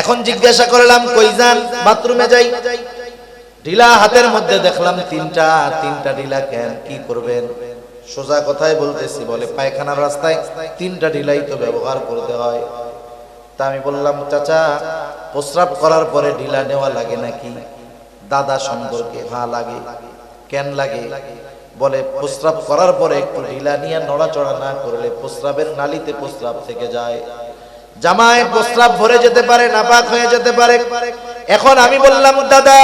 এখন জিজ্ঞাসা করলাম কই যান? বাথরুমে যাই। ঢিলা হাতের মধ্যে দেখলাম তিনটা ঢিলা। কেন, কি করবেন? সোজা কথাই বলতেছি। বলে পায়খানার রাস্তায় তিনটা ঢিলাই তো ব্যবহার করতে হয়। তা আমি বললাম, চাচা প্রস্রাব করার পরে ঢিলা নেওয়া লাগে নাকি? দাদা সম্পর্কে, হ্যাঁ লাগে। কেন লাগে? বলে প্রস্রাব করার পরে একটু ঢিলা নিয়ে নড়াচড়া না করলে প্রস্রাবের নালীতে প্রস্রাব থেকে যায়, জামায় প্রস্রাব ভরে যেতে পারে, নাপাক হয়ে যেতে পারে। এখন আমি বললাম, দাদা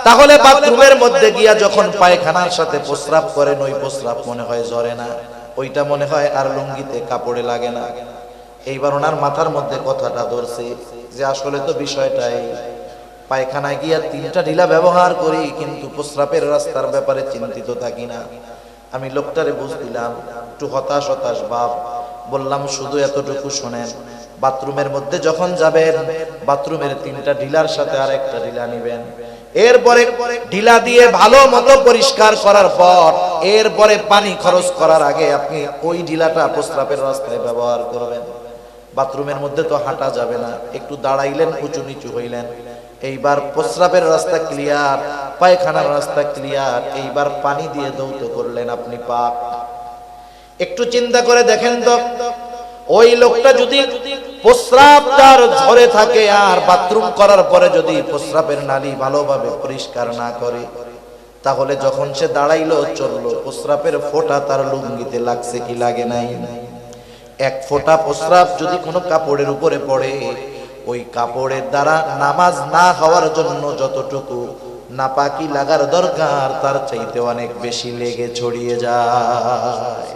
তাহলে বাথরুমের মধ্যে গিয়া যখন পায়খানার সাথে প্রস্রাব করেন, ওই প্রস্রাব মনে হয় ঝরে না, ওইটা মনে হয় আর লুঙ্গিতে কাপড়ে লাগে না। এইবার ওনার মাথার মধ্যে কথাটা ধরছে যে আসলে তো বিষয়টাই, পায়খানায় গিয়া তিনটা ঢিলা ব্যবহার করি কিন্তু প্রস্রাবের রাস্তার ব্যাপারে চিন্তিত থাকি না। আমি লোকটারে বুঝ দিলাম, একটু হতাশ ভাব। বললাম, শুধু এতটুকু শোনেন, বাথরুমের মধ্যে যখন যাবেন বাথরুমের তিনটা ঢিলার সাথে আরেকটা ঢিলা নিবেন। এরপরে ঢিলা দিয়ে ভালো মতো পরিষ্কার করার পর এরপরে পানি খরচ করার আগে আপনি ওই ঢিলাটা প্রস্রাবের রাস্তায় ব্যবহার করবেন। বাথরুমের মধ্যে তো হাঁটা যাবে না, একটু দাঁড়াইলেন, উঁচু নিচু হইলেন। এইবার প্রস্রাবের রাস্তা ক্লিয়ার, পায়খানার রাস্তা ক্লিয়ার, এইবার পানি দিয়ে ধৌত করলেন, আপনি পাক। একটু চিন্তা করে দেখেন তো, ওই লোকটা যদি প্রস্রাব তার ঝরে থাকে আর বাথরুম করার পরে যদি প্রস্রাবের নালী ভালোভাবে পরিষ্কার না করে, তাহলে যখন সে দাঁড়াইলো চললো, প্রস্রাবের ফোঁটা তার লুঙ্গিতে লাগছে কি লাগে নাই? এক ফোঁটা প্রস্রাব যদি কোনো কাপড়ের উপরে পড়ে, ওই কাপড়ের দ্বারা নামাজ না হওয়ার জন্য যতটুকু নাপাকি লাগার দরকার তার চাইতে অনেক বেশি লেগে ছড়িয়ে যায়।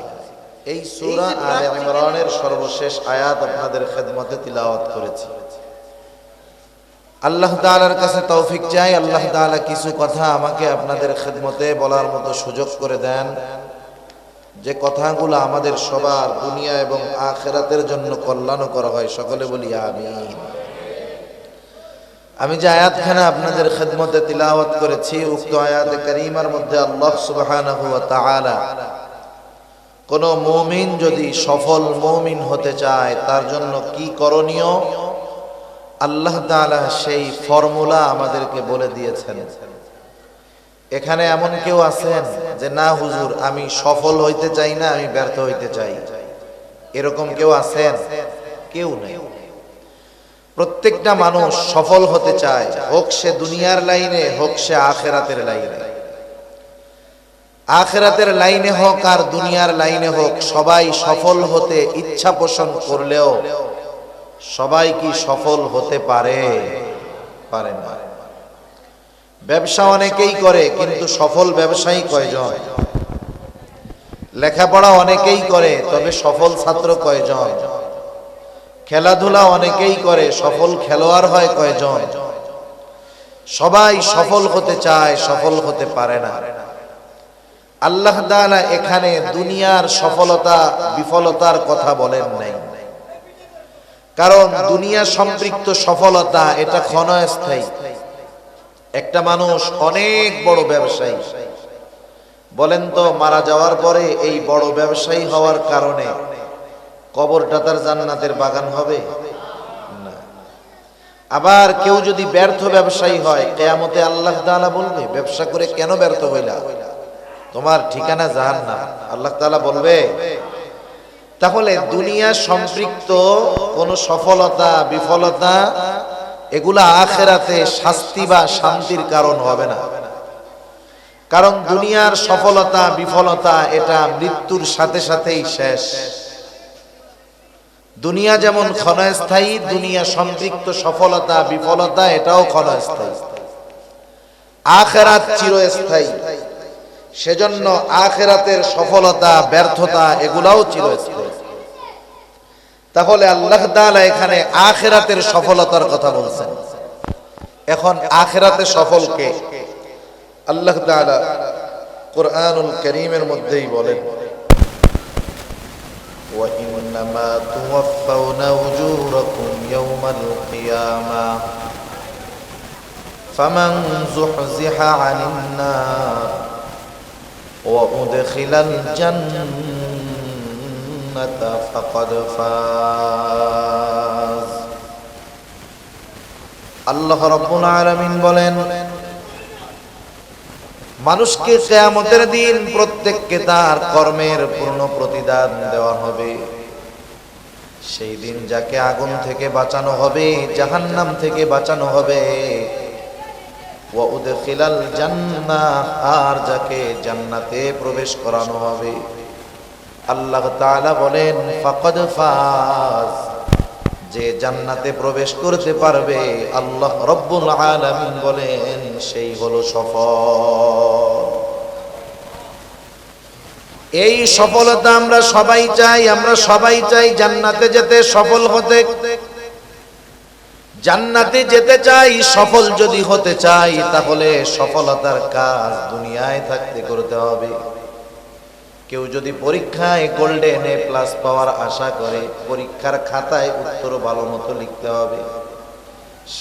এই সূরা আলে ইমরানের সর্বশেষ আয়াত আপনাদের খেদমতে তিলাওয়াত করেছি। আল্লাহ তাআলার কাছে তৌফিক চাই, আল্লাহ তাআলা কিছু কথা আমাকে আপনাদের খেদমতে বলার মতো সুযোগ করে দেন, যে কথাগুলো আমাদের সবার দুনিয়া এবং আখিরাতের জন্য কল্যাণকর হয়। সকলে বলি আমিন। আমি যে আয়াতখানা আপনাদের খেদমতে তিলাওয়াত করেছি, উক্ত আয়াতে কারীমার মধ্যে আল্লাহ সুবহানাহু ওয়া তাআলা কোন মুমিন যদি সফল মুমিন হতে চায় তার জন্য কি করণীয়, আল্লাহ তাআলা সেই ফর্মুলা আমাদেরকে বলে দিয়েছেন। এখানে এমন কেউ আছেন যে না হুজুর আমি সফল হইতে চাই না, আমি ব্যর্থ হইতে চাই, এরকম কেউ আছেন? কেউ নেই। প্রত্যেকটা মানুষ সফল হতে চায়, হোক সে দুনিয়ার লাইনে, হোক সে আখিরাতের লাইনে। আখিরাতের লাইনে হোক আর দুনিয়ার লাইনে হোক, সবাই সফল হতে ইচ্ছা পোষণ করলেও সবাই কি সফল হতে পারে? পারে না। ব্যবসা অনেকেই করে কিন্তু সফল ব্যবসায়ী কয়জন? লেখাপড়া অনেকেই করে তবে সফল ছাত্র কয়জন? খেলাধুলা অনেকেই করে, সফল খেলোয়াড় হয় কয়জন? সবাই সফল হতে চায়, সফল হতে পারে না। আল্লাহ তাআলা এখানে দুনিয়ার সফলতা বিফলতার কথা বলেন নাই, কারণ দুনিয়া সম্পৃক্ত সফলতা এটা ক্ষণস্থায়ী। একটা মানুষ অনেক বড় ব্যবসায়ী, বলেন তো মারা যাওয়ার পরে এই বড় ব্যবসায়ী হওয়ার কারণে কবরটা তার জান্নাতের বাগান হবে না। আবার কেউ যদি ব্যর্থ ব্যবসায়ী হয়, কিয়ামতে আল্লাহ তাআলা বলবে, ব্যবসা করে কেন ব্যর্থ হইলা, তোমার ঠিকানা জাহান্নাম। আল্লাহ তাআলা বলবে। তাহলে দুনিয়া সম্পৃক্ত কোন সফলতা বিফলতা এগুলা আখিরাতে শাস্তি বা শান্তির কারণ হবে না, কারণ দুনিয়ার সফলতা বিফলতা এটা মৃত্যুর সাথে সাথেই শেষ। দুনিয়া যেমন ক্ষণস্থায়ী, দুনিয়া সম্পৃক্ত সফলতা বিফলতা এটাও ক্ষণস্থায়ী। আখিরাত চিরস্থায়ী, সেজন্য আখিরাতের সফলতা ব্যর্থতা এগুলাও চিরস্থায়ী। তাহলে আল্লাহ তাআলা এখানে আখিরাতের সফলতার কথা বলছেন। এখন আখিরাতে সফল কে? আল্লাহ তাআলা কুরআনুল কারীমের মধ্যেই বলেন, ওয়া ইন্নামা তুওয়াফাউনা উজুরাকুম ইয়াওমাল কিয়ামা ফামান যুহজিহা আনিন নার ওয়া উদখিলাল জান্নাতা ফাকাদ ফাজ। আল্লাহ রাব্বুল আলামিন বলেন, মানুষকে কিয়ামতের দিন প্রত্যেককে তার কর্মের পূর্ণ প্রতিদান দেওয়া হবে। সেই দিন যাকে আগুন থেকে বাঁচানো হবে, জাহান্নাম থেকে বাঁচানো হবে, ওয়া উদখিলাল জান্নাহ, আর যাকে জান্নাতে প্রবেশ করানো হবে। আল্লাহ তাআলা বলেন ফাকাদ ফাজ, যে জান্নাতে প্রবেশ করতে পারবে, আল্লাহ রব্বুল আলামিন বলেন সেই হলো সফল। এই সফলতা আমরা সবাই চাই, আমরা সবাই চাই জান্নাতে যেতে, সফল হতে। জান্নাতে যেতে চাই, সফল যদি হতে চাই, তাহলে সফলতার কাজ দুনিয়ায় থাকতে করতে হবে। কেউ যদি পরীক্ষায় গোল্ডেন এ প্লাস পাওয়ার আশা করে, পরীক্ষার খাতায় উত্তর ভালো মতো লিখতে হবে।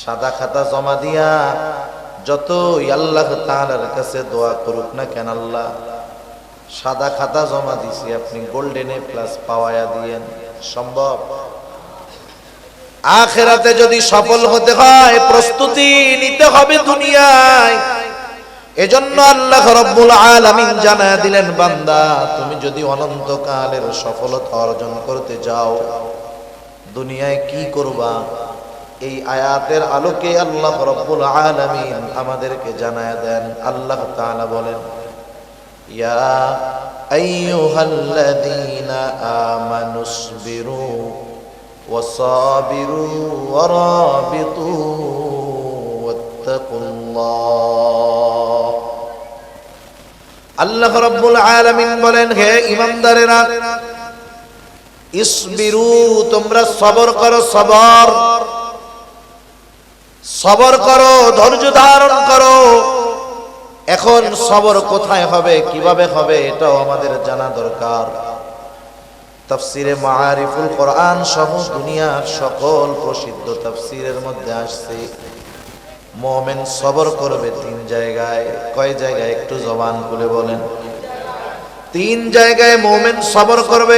সাদা খাতা জমা দিয়া যতই আল্লাহ তাআলার কাছে দোয়া করুক না কেন, আল্লাহ সাদা খাতা জমা দিছি, আপনি গোল্ডেন এ প্লাস পাওয়ায়া দিয়েন, সম্ভব? আখিরাতে যদি সফল হতে হয়, প্রস্তুতি নিতে হবে দুনিয়ায়। এজন্য আল্লাহ রাব্বুল আলামিন জানায়া দিলেন, বান্দা তুমি যদি অনন্তকালের সফলতা অর্জন করতে যাও, দুনিয়ায় কি করবা? এই আয়াতের আলোকে আল্লাহ রাব্বুল আলামিন আমাদেরকে জানায়া দেন। আল্লাহ তাআলা বলেন, ইয়া আইয়ুহাল্লাযীনা আমানুসবিরু ওয়াসাবিরু ওয়ারাবিতু ওয়াত্তাকুল্লাহ। আল্লাহ রাব্বুল আলামিন বলেন, হে ঈমানদারেরা, ইসবিরু, তোমরা সবর করো, সবর সবর করো, ধৈর্য ধারণ করো। এখন সবর কোথায় হবে, কিভাবে হবে, এটাও আমাদের জানা দরকার। তাফসিরে মাআরিফুল কোরআন সহ দুনিয়ার সকল প্রসিদ্ধ তাফসিরের মধ্যে আসছে, মুমিন সবর করবে তিন জায়গায়। কয় জায়গায়? একটু জবান খুলে বলেন। তিন জায়গায় মুমিন সবর করবে।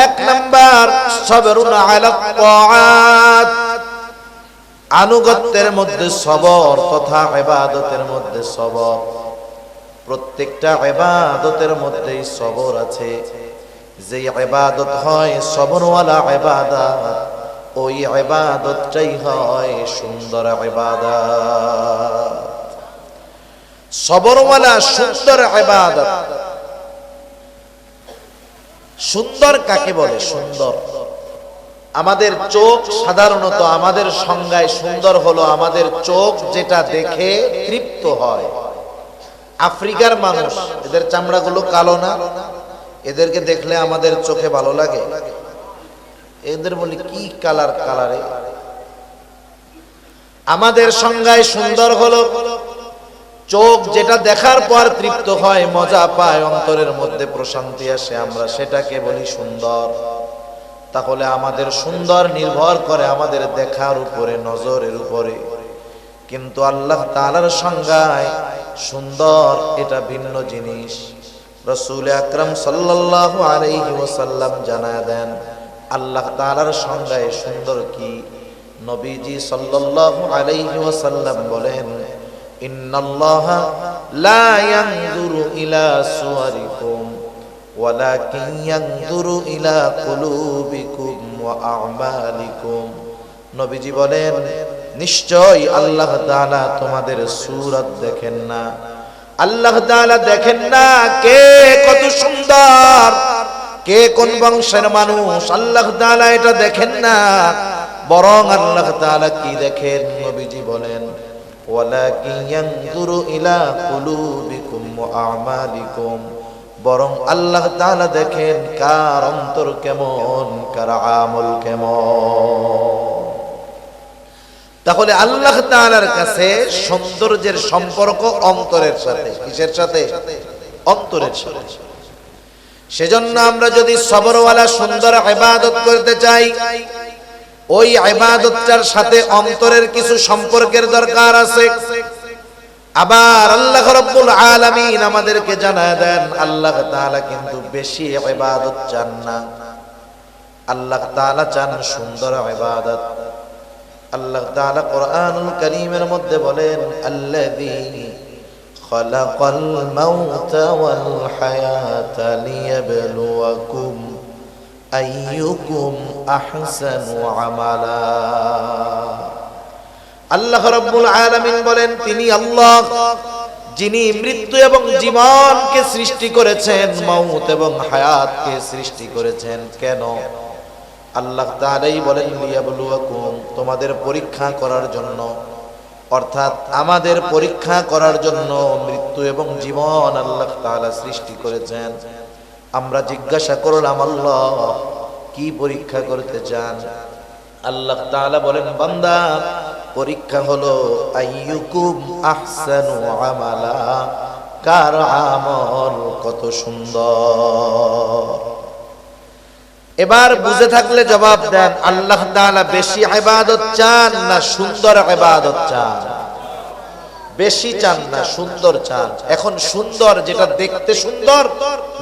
এক নাম্বার, সবরুন আলা তাআত, আনুগত্যের মধ্যে সবর তথা ইবাদতের মধ্যে সবর। প্রত্যেকটা ইবাদতের মধ্যেই সবর আছে। যে ইবাদত হয় সবরওয়ালা ইবাদত, ওই ইবাদতটাই হয় সুন্দর ইবাদত। সবরওয়ালা সুন্দর ইবাদত। সুন্দর কাকে বলে? সুন্দর, আমাদের চোখ সাধারণত, আমাদের সংজ্ঞায় সুন্দর হলো আমাদের চোখ যেটা দেখে তৃপ্ত হয়। আফ্রিকার মানুষ, এদের চামড়াগুলো কালো না? এদেরকে দেখলে আমাদের চোখে ভালো লাগে। এদের বলি কি কালার, কালারে। আমাদের সংজ্ঞায় সুন্দর হলো চোখ যেটা দেখার পর তৃপ্ত হয়, মজা পায়, অন্তরের মধ্যে প্রশান্তি আসে, আমরা সেটাকে বলি সুন্দর। তাহলে আমাদের সুন্দর নির্ভর করে আমাদের দেখার উপরে, নজরের উপরে। কিন্তু আল্লাহ তাআলার সংজ্ঞায় সুন্দর এটা ভিন্ন জিনিস। রাসূল আকরাম সাল্লাল্লাহু আলাইহি ওয়াসাল্লাম জানায় দেন আল্লাহ তাআলার সংজ্ঞায় সুন্দর কি। নবীজি সাল্লাল্লাহু আলাইহি ওয়াসাল্লাম বলেন, ইন্নাল্লাহা লা ইয়ানজুরু ইলা সুওয়ারিকুম ওয়ালাকিন ইয়ানজুরু ইলা কুলুবিকুম ওয়া আ'মালিকুম। নবীজি বলেন, নিশ্চয় আল্লাহ তাআলা তোমাদের সূরত দেখেন না। আল্লাহ তাআলা দেখেন না কে কত সুন্দর, কে কোন বংশের মানুষ, আল্লাহ তাআলা এটা দেখেন না। বরং আল্লাহ তাআলা কি দেখেন? নবীজি বলেন, ওয়ালাকিন ইয়ানজুরু ইলা কুলুবিকুম ওয়া আ'মালিকুম। বরং আল্লাহ তাআলা দেখেন কার অন্তর কেমন, কার আমল কেমন। তাহলে আল্লাহ তাআলার কাছে সৌন্দর্যের সম্পর্ক অন্তরের সাথে। কিসের সাথে? অন্তরের সাথে। সেজন্য আমরা যদি সবরওয়ালা সুন্দর ইবাদত করতে চাই, ওই ইবাদতটার সাথে অন্তরের কিছু সম্পর্কের দরকার আছে। আবার আল্লাহ রাব্বুল আলামিন আমাদেরকে জানায় দেন, আল্লাহ তাআলা কিন্তু বেশি ইবাদত চান না, আল্লাহ তাআলা চান সুন্দর ইবাদত। আল্লাহ তাআলা কোরআনুল কারীমের মধ্যে বলেন, আল্লাযী খালাকাল মাউতা ওয়াল হায়াতা লিয়াবলুয়াকুম আইয়ুকুম আহসানু আমালা। আল্লাহ রাব্বুল আলামিন বলেন, তিনি আল্লাহ যিনি মৃত্যু এবং জীবনকে সৃষ্টি করেছেন, মওত এবং হায়াতকে সৃষ্টি করেছেন। কেন? আল্লাহ তাআলাই বলেন, লিয়াবলুয়াকুম, তোমাদের পরীক্ষা করার জন্য, অর্থাৎ আমাদের পরীক্ষা করার জন্য মৃত্যু এবং জীবন আল্লাহ তাআলা সৃষ্টি করেছেন। আমরা জিজ্ঞাসা করলাম, আল্লাহ কি পরীক্ষা করতে চান? আল্লাহ তাআলা বলেন, বান্দা, পরীক্ষা হলো আইয়ুকুম আহসানু আমালা, কার আমল কত সুন্দর। এবার বুঝে থাকলে জবাব দেন, আল্লাহ তাআলা বেশি ইবাদত চান না সুন্দর ইবাদত চান? বেশি চান না সুন্দর চান? এখন সুন্দর যেটা দেখতে সুন্দর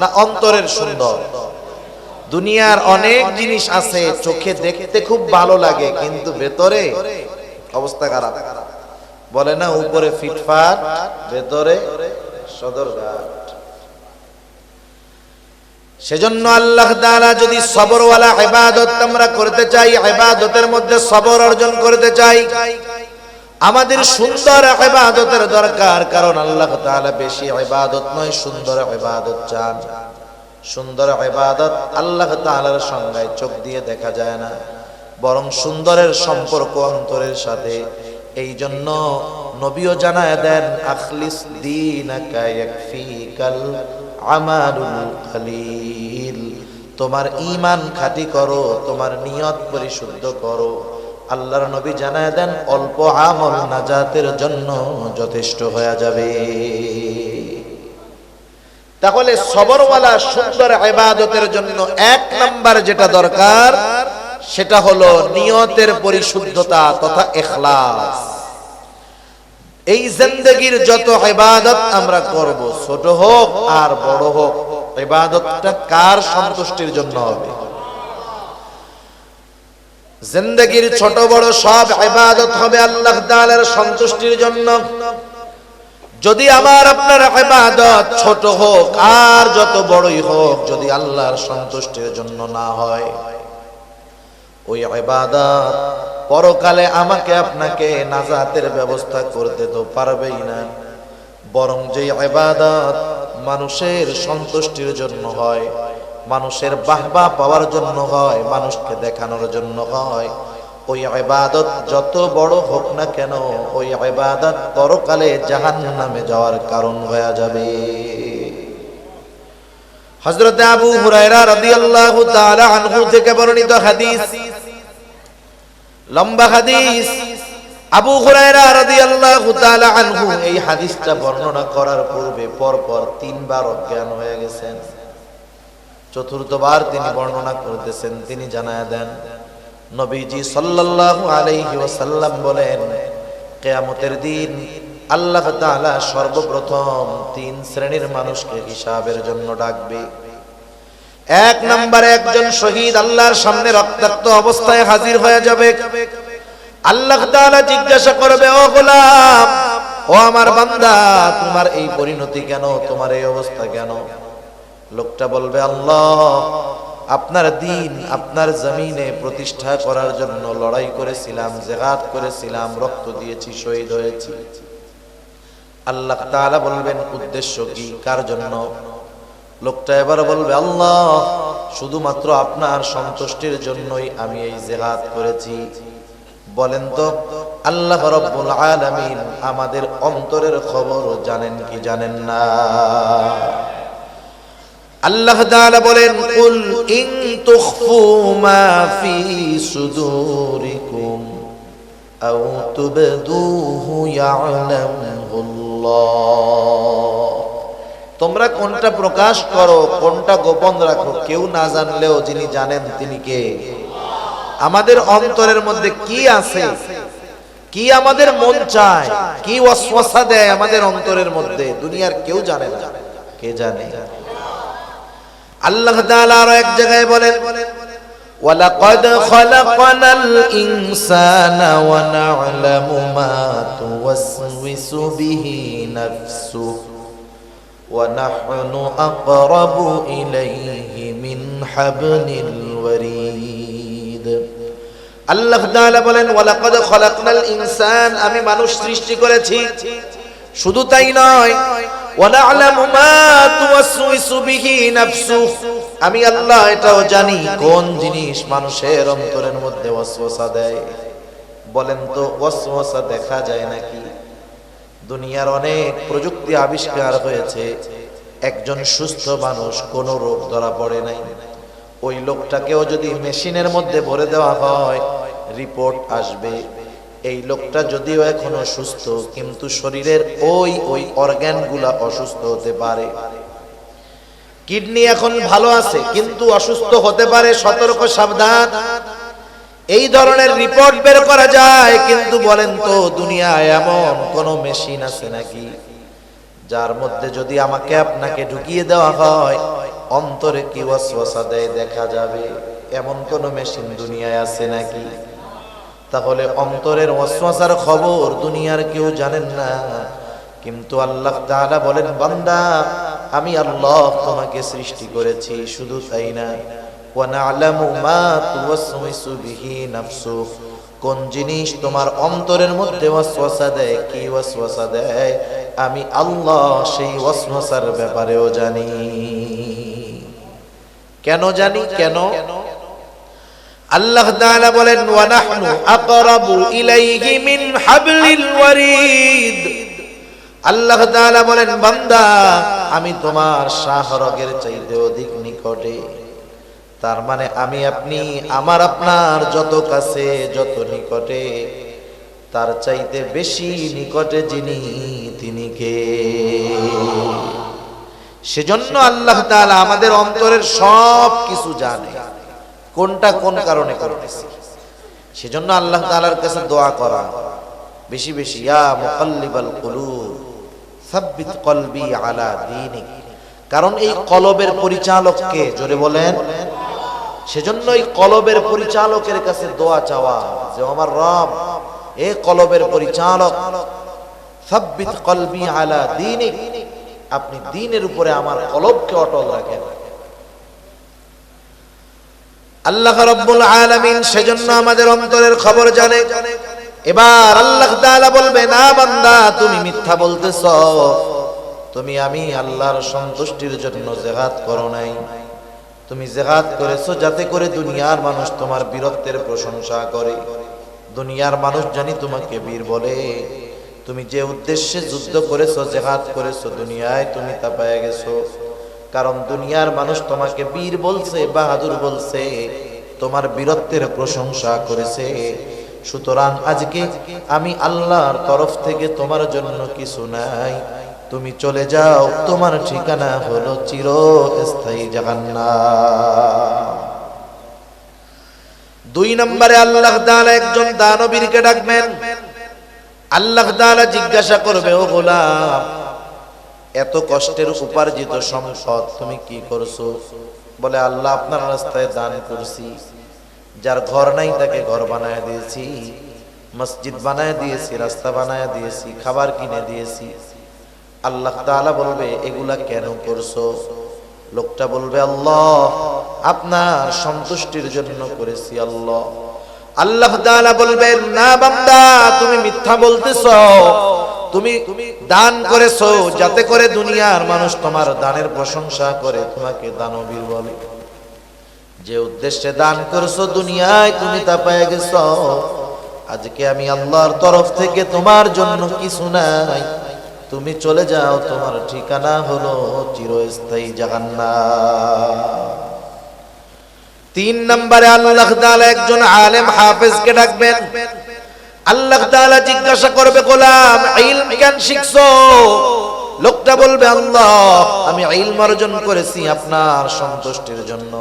না অন্তরের সুন্দর? দুনিয়ার অনেক জিনিস আছে চোখে দেখতে খুব ভালো লাগে, কিন্তু ভেতরে অবস্থা খারাপ। বলে না, উপরে ফিটফাট ভেতরে সদরঘাট। সেজন্য আল্লাহ তাআলা যদি সবরওয়ালা ইবাদত আমরা করতে চাই, ইবাদতের মধ্যে সবর অর্জন করতে চাই, আমাদের সুন্দর ইবাদতের দরকার। কারণ আল্লাহ তাআলা বেশি ইবাদত নয়, সুন্দর ইবাদত চান। সুন্দর ইবাদত আল্লাহ তাআলার সংজ্ঞায় চোখ দিয়ে দেখা যায় না, বরং সুন্দরের সম্পর্ক অন্তরের সাথে। এই জন্য নবীও জানায় দেন, আখলিস দীনাকা ইয়াকফিকাল আমালুল কলিল, তোমার ঈমান খাঁটি করো, তোমার নিয়ত পরিশুদ্ধ করো। আল্লাহর নবী জানায় দেন, অল্প আমল নাজাতের জন্য যথেষ্ট হয়ে যাবে। তাহলে সবরওয়ালা সুন্দর ইবাদতের জন্য এক নাম্বার যেটা দরকার সেটা হলো নিয়তের পরিশুদ্ধতা তথা ইখলাস। এই জিন্দেগীর যত ইবাদত আমরা করব, ছোট হোক আর বড় হোক, ইবাদতটা কার সন্তুষ্টির জন্য হবে? জিন্দেগীর ছোট বড় সব ইবাদত হবে আল্লাহ তাআলার সন্তুষ্টির জন্য। যদি আমার আপনার ইবাদত ছোট হোক আর যত বড়ই হোক, যদি আল্লাহর সন্তুষ্টির জন্য না হয়, ওই ইবাদত পরকালে আমাকে আপনাকে নাজাতের ব্যবস্থা করতে তো পারবেই না। বরং যে ইবাদত মানুষের সন্তুষ্টির জন্য হয়, মানুষের বাহবা পাওয়ার জন্য হয়, মানুষকে দেখানোর জন্য হয়, ওই ইবাদত যত বড় হোক না কেন, ওই ইবাদত পরকালে জাহান্নামে যাওয়ার কারণ হয়ে যাবে। হযরত আবু হুরায়রা রাদিয়াল্লাহু তাআলা আনহু থেকে বর্ণিত হাদিস, লম্বা হাদিস। আবু হুরায়রা রাদিয়াল্লাহু তাআলা আনহু এই হাদিসটা বর্ণনা করার পূর্বে পরপর তিনবার অজ্ঞান হয়ে গেছেন। চতুর্থবার তিনি বর্ণনা করতেছেন, তিনি জানায় দেন, নবীজি সাল্লাল্লাহু আলাইহি ওয়াসাল্লাম বলেন, কিয়ামতের দিন আল্লাহ তাআলা সর্বপ্রথম তিন শ্রেণীর মানুষকে হিসাবের জন্য ডাকবে। এক নম্বরে একজন শহীদ আল্লাহর সামনে রক্তাক্ত অবস্থায় হাজির হয়ে যাবে। আল্লাহ তাআলা জিজ্ঞাসা করবে, ও গোলাম, ও আমার বান্দা, তোমার এই পরিণতি কেন, তোমার এই অবস্থা কেন? লোকটা বলবে, আল্লাহ, আপনার দ্বীন আপনার জমিনে প্রতিষ্ঠা করার জন্য লড়াই করেছিলাম, জিহাদ করেছিলাম, রক্ত দিয়েছি, শহীদ হয়েছি। আল্লাহ তাআলা বলবেন, উদ্দেশ্য কি, কার জন্য? লোকটা এবার বলবে, আল্লাহ, শুধুমাত্র আপনার সন্তুষ্টির জন্যই আমি এই জিহাদ করেছি। বলেন তো, আল্লাহ রাব্বুল আলামিন আমাদের অন্তরের খবর জানেন কি জানেন না? আল্লাহ তাআলা বলেন, কুল ইন তুখফু মা ফি সুদুরিকুম আও তুবদুহু ইয়ালামুল্লাহ। তোমরা কোনটা প্রকাশ করো, কোনটা গোপন রাখো, কেউ না জানলেও যিনি জানেন তিনি কে? আমাদের অন্তরের মধ্যে কি আছে, কি আমাদের মন চায়, কি ওয়াসওয়াসা দেয় আমাদের অন্তরের মধ্যে, দুনিয়ার কেউ জানে না। কে জানে? আল্লাহ তাআলা আরো এক জায়গায় বলেন, ওয়ালাকাদ খালাকনাল ইনসানা ওয়া না'লামু মা তুওয়াসওয়িসু বিহি নাফসুহু ওয়া নাহনু আকরাবু ইলাইহি মিন হাবলিল ওয়ারিদ। আল্লাহ তাআলা বলেন ওয়ালাকাদ খালাকনাল ইনসান, আমি মানুষ সৃষ্টি করেছি। শুধু তাই নয়, ওয়া না'লামু মা তুওয়াসওয়িসু বিহি নাফসুহু, আমি আল্লাহ এটাও জানি কোন জিনিস মানুষের অন্তরের মধ্যে ওয়াসওয়াসা দেয়। বলেন তো ওয়াসওয়াসা দেখা যায় নাকি? দুনিয়ার অনেক প্রযুক্তি আবিষ্কার হয়েছে, একজন সুস্থ মানুষ কোন রোগ ধরা পড়ে নাই, ওই লোকটাকেও যদি মেশিনের মধ্যে ভরে দেওয়া হয় রিপোর্ট আসবে এই লোকটা যদিও এখনো সুস্থ, কিন্তু শরীরের ওই অর্গানগুলা অসুস্থ হতে পারে। কিডনি এখন ভালো আছে কিন্তু অসুস্থ হতে পারে, সতর্ক সাবধান। এই ধরনের রিপোর্ট বের করা যায়, কিন্তু বলেন তো দুনিয়ায় এমন কোন মেশিন আছে নাকি যার মধ্যে যদি আমাকে আপনাকে ঢুকিয়ে দেওয়া হয় অন্তরে কি ওয়াসওয়াসা দেয় দেখা যাবে? এমন কোন মেশিন দুনিয়ায় আছে নাকি? তাহলে অন্তরের ওয়াসওয়াসার খবর দুনিয়ার কেউ জানেন না, কিন্তু আল্লাহ তাআলা বলেন বান্দা আমি আল্লাহ তোমাকে সৃষ্টি করেছি। শুধু তাই না, ওয়া না'লামু মা তুওয়াসওয়িসু বিহি নাফসুহু, কোন জিনিস তোমার অন্তরের মধ্যে ওয়াসওয়াসা দেয়, কি ওয়াসওয়াসা দেয়, আমি আল্লাহ সেই ওয়াসওয়াসার ব্যাপারেও জানি। কেন জানি? কেন? আল্লাহ তাআলা বলেন ওয়া নাহনু আকরাবু ইলাইহি মিন হাবলিল ওয়ারিদ। আল্লাহ তাআলা বলেন বান্দা আমি তোমার শাহরগের চাইতে অধিক নিকটে। তার মানে আমি আপনি আমার আপনার যত কাছে যত নিকটে, তার চাইতে বেশি নিকটে যিনি তিনি কে? সেজন্য আল্লাহ তাআলা আমাদের অন্তরের সব কিছু জানে, কোনটা কোন কারণে করতেছি। সেজন্য আল্লাহ তাআলার কাছে দোয়া করা বেশি বেশি, ইয়া মুকাল্লিবাল কুলুব সাব্বিত কলবি আলা দীনিক। কারণ এই কলবের পরিচালক কে? জোরে বলেন। সেজন্য এই কলবের পরিচালকের কাছে দোয়া চাওয়া যে আমার রব, এ কলবের পরিচালক, সাব্বিত কলবি আলা দীনিক, আপনি দ্বীনের উপরে আমার কলবকে অটল রাখেন। আল্লাহ রাব্বুল আলামিন সেজন্য আমাদের অন্তরের খবর জানে। এবার আল্লাহ তাআলা বলবে না বান্দা তুমি মিথ্যা বলতেছো, তুমি আমি আল্লাহর সন্তুষ্টির জন্য জিহাদ করো নাই, তুমি জিহাদ করেছো যাতে করে দুনিয়ার মানুষ তোমার বীরত্বের প্রশংসা করে, দুনিয়ার মানুষ জানি তোমাকে বীর বলে। তুমি যে উদ্দেশ্যে যুদ্ধ করেছো, জিহাদ করেছো, দুনিয়ায় তুমি তা পেয়ে গেছো। কারণ দুনিয়ার মানুষ তোমাকে বীর বলছে, বাহাদুর বলছে, তোমার বীরত্বের প্রশংসা করেছে। সুতরাং আজকে আমি আল্লাহর তরফ থেকে তোমার জন্য কিছু নাই, তুমি চলে যাও, তোমার ঠিকানা হলো চিরস্থায়ী জাহান্নাম। 2 নম্বরে আল্লাহ তাআলা একজন দানবীরকে ডাকবেন। আল্লাহ তাআলা জিজ্ঞাসা করবে, ও গোলাম এত কষ্টের উপার্জিত সম্পদ তুমি কি করছো? বলে আল্লাহ আপনার রাস্তায় দান করছি। যার ঘর নাই তাকে ঘর বানায় দিয়েছি, মসজিদ বানায় দিয়েছি, রাস্তা বানায় দিয়েছি, খাবার কিনে দিয়েছি। আল্লাহ তাআলা বলবে এগুলা কেন করছো? লোকটা বলবে আল্লাহ আপনার সন্তুষ্টির জন্য করেছি। আল্লাহ তাআলা বলবেন না বান্দা তুমি মিথ্যা বলতেছো, তুমি দান করেছো যাতে করে দুনিয়ার মানুষ তোমার দানের প্রশংসা করে, তোমাকে দানবীর বলে। যে উদ্দেশ্যে দান করছো দুনিয়ায় তুমি তা পেয়ে গেছো। আজকে আমি আল্লাহর তরফ থেকে তোমার জন্য কিছু নাই, তুমি চলে যাও, তোমার ঠিকানা হলো চিরস্থায়ী জাহান্নাম। 3 নম্বরে আল্লাহ তাআলা একজন আলেম হাফেজকে ডাকবেন। আল্লাহ তাআলা জিজ্ঞাসা করবে গোলাম ইলম কেন শিখছো? লোকটা বলবে আল্লাহ আমি ইলম অর্জন করেছি আপনার সন্তুষ্টির জন্য।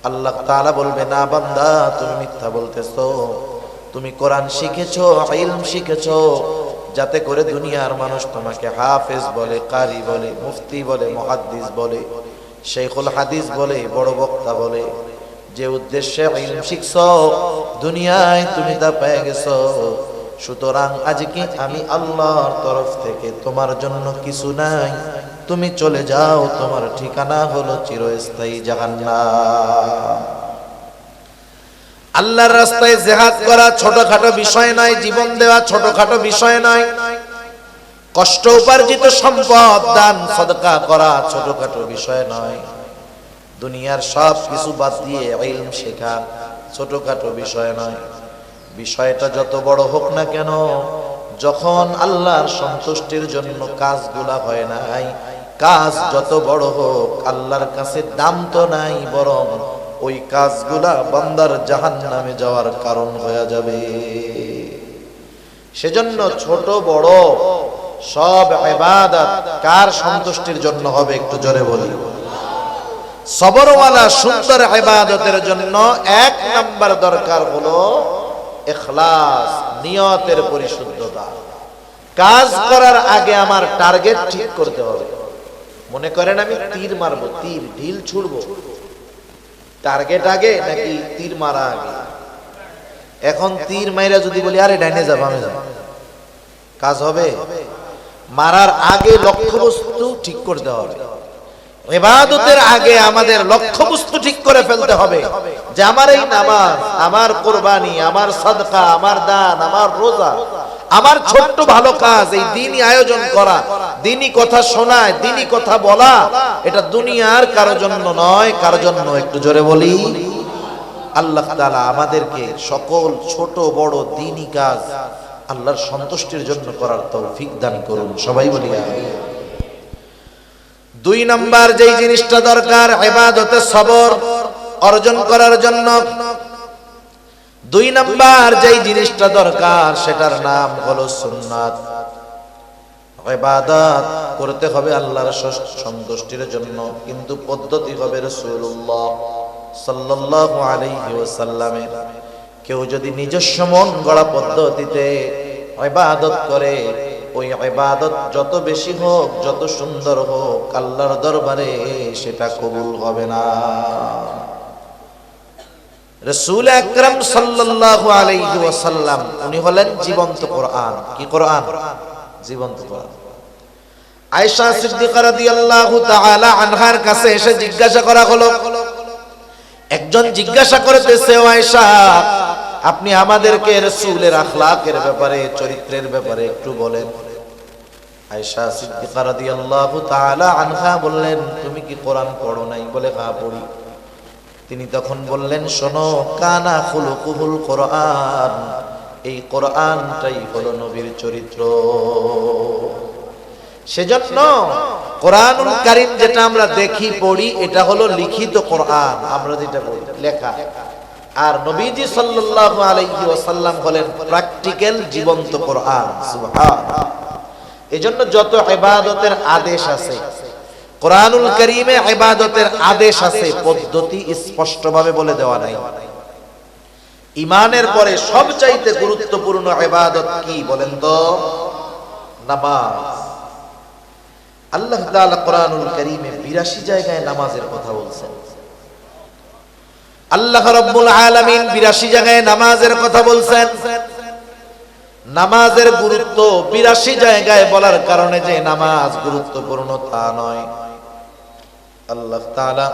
আল্লাহ তাআলা বলবে না বান্দা তুমি মিথ্যা বলতেছো, তুমি কোরআন শিখেছো, ইলম শিখেছো যাতে করে দুনিয়ার মানুষ তোমাকে হাফেজ বলে, কারি বলে, মুফতি বলে, মুহাদ্দিস বলে, শেখুল হাদিস বলে, বড় বক্তা বলে। যে উদ্দেশ্যে ইলম শিখছো দুনিয়ায় তুমি তা পেয়ে গেছো। সুতরাং আজকে আমি আল্লাহর তরফ থেকে তোমার জন্য কিছু নাই, তুমি চলে যাও, তোমার ঠিকানা হলো চিরস্থায়ী জাহান্নাম। আল্লাহর রাস্তায় জিহাদ করা ছোটখাটো বিষয় নয়, জীবন দেওয়া ছোটখাটো বিষয় নয়, কষ্ট উপার্জিত সম্পদ দান সদকা করা ছোটখাটো বিষয় নয়, দুনিয়ার সব কিছু বাদ দিয়ে ইলম শেখা ছোটখাটো বিষয় নয়। বিষয়টা যত বড় হোক না কেন, যখন আল্লাহর সন্তুষ্টির জন্য কাজগুলা হয় নাই, কাজ যত বড় হোক আল্লাহর কাছে দাম তো নাই, বরং ওই কাজগুলা বান্দার জাহান্নামে যাওয়ার কারণ হয়ে যাবে। সেজন্য ছোট বড় সব ইবাদত কার সন্তুষ্টির জন্য হবে একটু জোরে বলি। সবরওয়ালা সুন্দর ইবাদতের জন্য এক নাম্বার দরকার হলো ইখলাস, নিয়তের পরিশুদ্ধতা। কাজ করার আগে আমার টার্গেট ঠিক করতে হবে। মনে করেন আমি তীর মারবো, তীর ঢিল ছুড়বো, টার্গেট আগে নাকি তীর মারা আগে? এখন তীর মাইরা যদি বলি আরে ডাইনে যাব, আমি যাব, কাজ হবে? মারার আগে লক্ষ্যবস্তু ঠিক করতে হবে। ইবাদতের আগে আমাদের লক্ষ্যবস্তু ঠিক করে ফেলতে হবে যে আমার এই নামাজ, আমার কুরবানি, আমার সাদকা, আমার দান, আমার রোজা, আমার ছোট্ট ভালো কাজ, এই দ্বীনি আয়োজন করা, দ্বীনি কথা শোনায়, দ্বীনি কথা বলা, এটা দুনিয়ার কারো জন্য নয়, কারো জন্য একটু জোরে বলি আল্লাহ তাআলা আমাদেরকে সকল ছোট বড় দ্বীনি কাজ আল্লাহর সন্তুষ্টির জন্য করার তৌফিক দান করুন, সবাই বলি আমিন। দুই নাম্বার যেই জিনিসটা দরকার ইবাদতে সবর অর্জন করার জন্য, দুই নাম্বার যেই জিনিসটা দরকার সেটার নাম হলো সুন্নাত। ইবাদত করতে হবে আল্লাহর সন্তুষ্টির জন্য, কিন্তু পদ্ধতি হবে রাসূলুল্লাহ সাল্লাল্লাহু আলাইহি ওয়াসাল্লামের। কেউ যদি নিজস্ব মন গড়া পদ্ধতিতে ইবাদত করে, ওই ইবাদত যত বেশি হোক, যত সুন্দর হোক, আল্লাহর দরবারে সেটা কবুল হবে না। রাসূল আকরাম সাল্লাল্লাহু আলাইহি ওয়াসাল্লাম উনি হলেন জীবন্ত কোরআন। কি কোরআন? জীবন্ত কোরআন। আয়েশা সিদ্দিকা রাদিয়াল্লাহু তাআলা আনহার কাছে এসে জিজ্ঞাসা করা হলো, একজন জিজ্ঞাসা করতেছে, ও আয়েশা, আপনি আমাদেরকে রাসূলের আখলাকের ব্যাপারে, চরিত্রের ব্যাপারে একটু বলেন। আয়েশা সিদ্দিকা রাদিয়াল্লাহু তাআলা আনহা বললেন, তুমি কি কোরআন পড়ো নাই? বলে হ্যাঁ পড়ি। তিনি তখন বললেন, শোনো, কানা খুলুকুল কোরআন, এই কোরআনটাই হলো নবীর চরিত্র। সেজন্য কোরআনুল কারীম যেটা আমরা দেখি পড়ি, এটা হলো লিখিত কোরআন, আমরা যেটা বলি লেখা। আর নবীজি সাল্লাল্লাহু আলাইহি ওয়াসাল্লাম হলেন প্র্যাকটিক্যাল জীবন্ত কোরআন। সুবহানাল্লাহ। এজন্য যত ইবাদতের আদেশ আছে কোরআনুল কারীমে, ইবাদতের আদেশ আছে, পদ্ধতি স্পষ্টভাবে বলে দেওয়া নাই। ঈমানের পরে সবচাইতে গুরুত্বপূর্ণ ইবাদত কি বলেন তো? নামাজ। আল্লাহ তাআলা কোরআনুল কারীমে ৮২ জায়গায় নামাজের কথা বলছেন। আল্লাহ রাব্বুল আলামিন ৮২ জায়গায় নামাজের কথা বলছেন। নামাজের গুরুত্ব ৮২ জায়গায় বলার কারণে যে নামাজ গুরুত্বপূর্ণ তা নয়। আল্লাহ তাআলা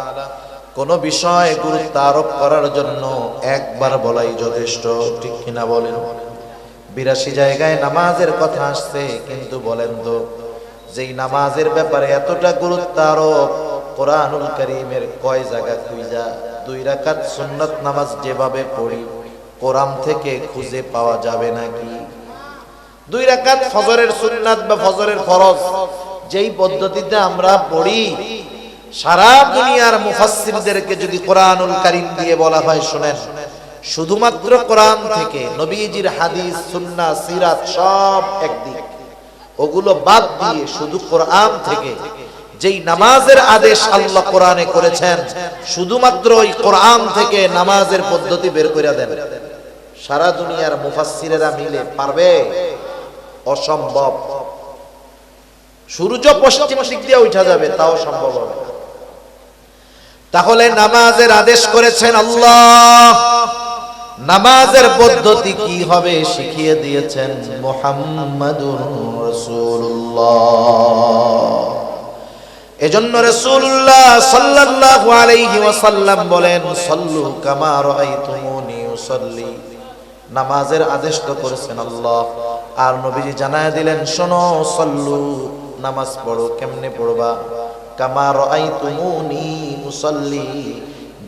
কোন বিষয়ে গুরুত্ব আরোপ করার জন্য একবার বলাই যথেষ্ট, ঠিক কিনা বলেন? ৮২ জায়গায় নামাজের কথা আসছে, কিন্তু বলেন তো যেই নামাজের ব্যাপারে এতটা গুরুত্ব আরোপ, কোরআনুল কারীমের কয় জায়গা খুঁজা 2 রাকাত সুন্নাত নামাজ যেভাবে পড়ি কোরআন থেকে খুঁজে পাওয়া যাবে নাকি? 2 রাকাত ফজরের সুন্নাত বা ফজরের ফরজ যেই পদ্ধতিতে আমরা পড়ি, সারা দুনিয়ার মুফাসসিরদেরকে যদি কোরআনুল কারীম দিয়ে বলা হয়, শুনেন, শুধুমাত্র কোরআন থেকে নবীজির হাদিস, সুন্নাহ, সিরাত সব একদিক, ওগুলো বাদ দিয়ে শুধু কোরআন থেকে যেই নামাজের আদেশ আল্লাহ কোরআনে করেছেন, শুধুমাত্র ওই কোরআন থেকে নামাজের পদ্ধতি বের করে দেন, সারা দুনিয়ার মুফাসসিরেরা মিলে পারবে? অসম্ভব। সূর্য পশ্চিম দিক দিয়ে উঠা যাবে, তাও সম্ভব হবে না। তাহলে নামাজের আদেশ করেছেন আল্লাহ, নামাজের পদ্ধতি কি হবে শিখিয়ে দিয়েছেন মুহাম্মাদুর রাসূলুল্লাহ। এজন্য রাসূলুল্লাহ সাল্লাল্লাহু আলাইহি ওয়াসাল্লাম বলেন, সাল্লু কামা রাআইতুমুনি উসাল্লি। নামাজের আদেশ তো করেছেন আল্লাহ, আর নবীজি জানায় দিলেন, শোনো, সাল্লু, নামাজ পড়ো। কেমনে পড়বা? কামা রাআইতুমুনি উসাল্লি,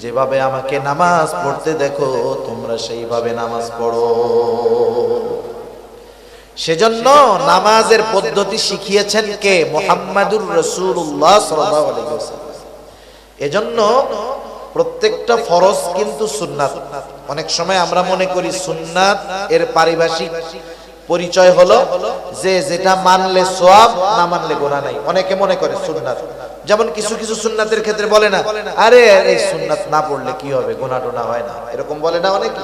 যেভাবে আমাকে নামাজ পড়তে দেখো তোমরা সেইভাবে নামাজ পড়ো। সেজন্য নামাজের পদ্ধতি শিখিয়েছেন কে? মুহাম্মাদুর রাসূলুল্লাহ সাল্লাল্লাহু আলাইহি ওয়াসাল্লাম। এজন্য প্রত্যেকটা ফরজ কিন্তু সুন্নাত। অনেক সময় আমরা মনে করি সুন্নাত এর পারিভাষিক পরিচয় হলো যে যেটা মানলে সওয়াব, না মানলে গুনাহ নাই। অনেকে মনে করে সুন্নাত, যেমন কিছু কিছু সুন্নাতের ক্ষেত্রে বলে না, আরে এই সুন্নাত না পড়লে কি হবে, গুনাহ টোনা হয় না, এরকম বলে না অনেকে।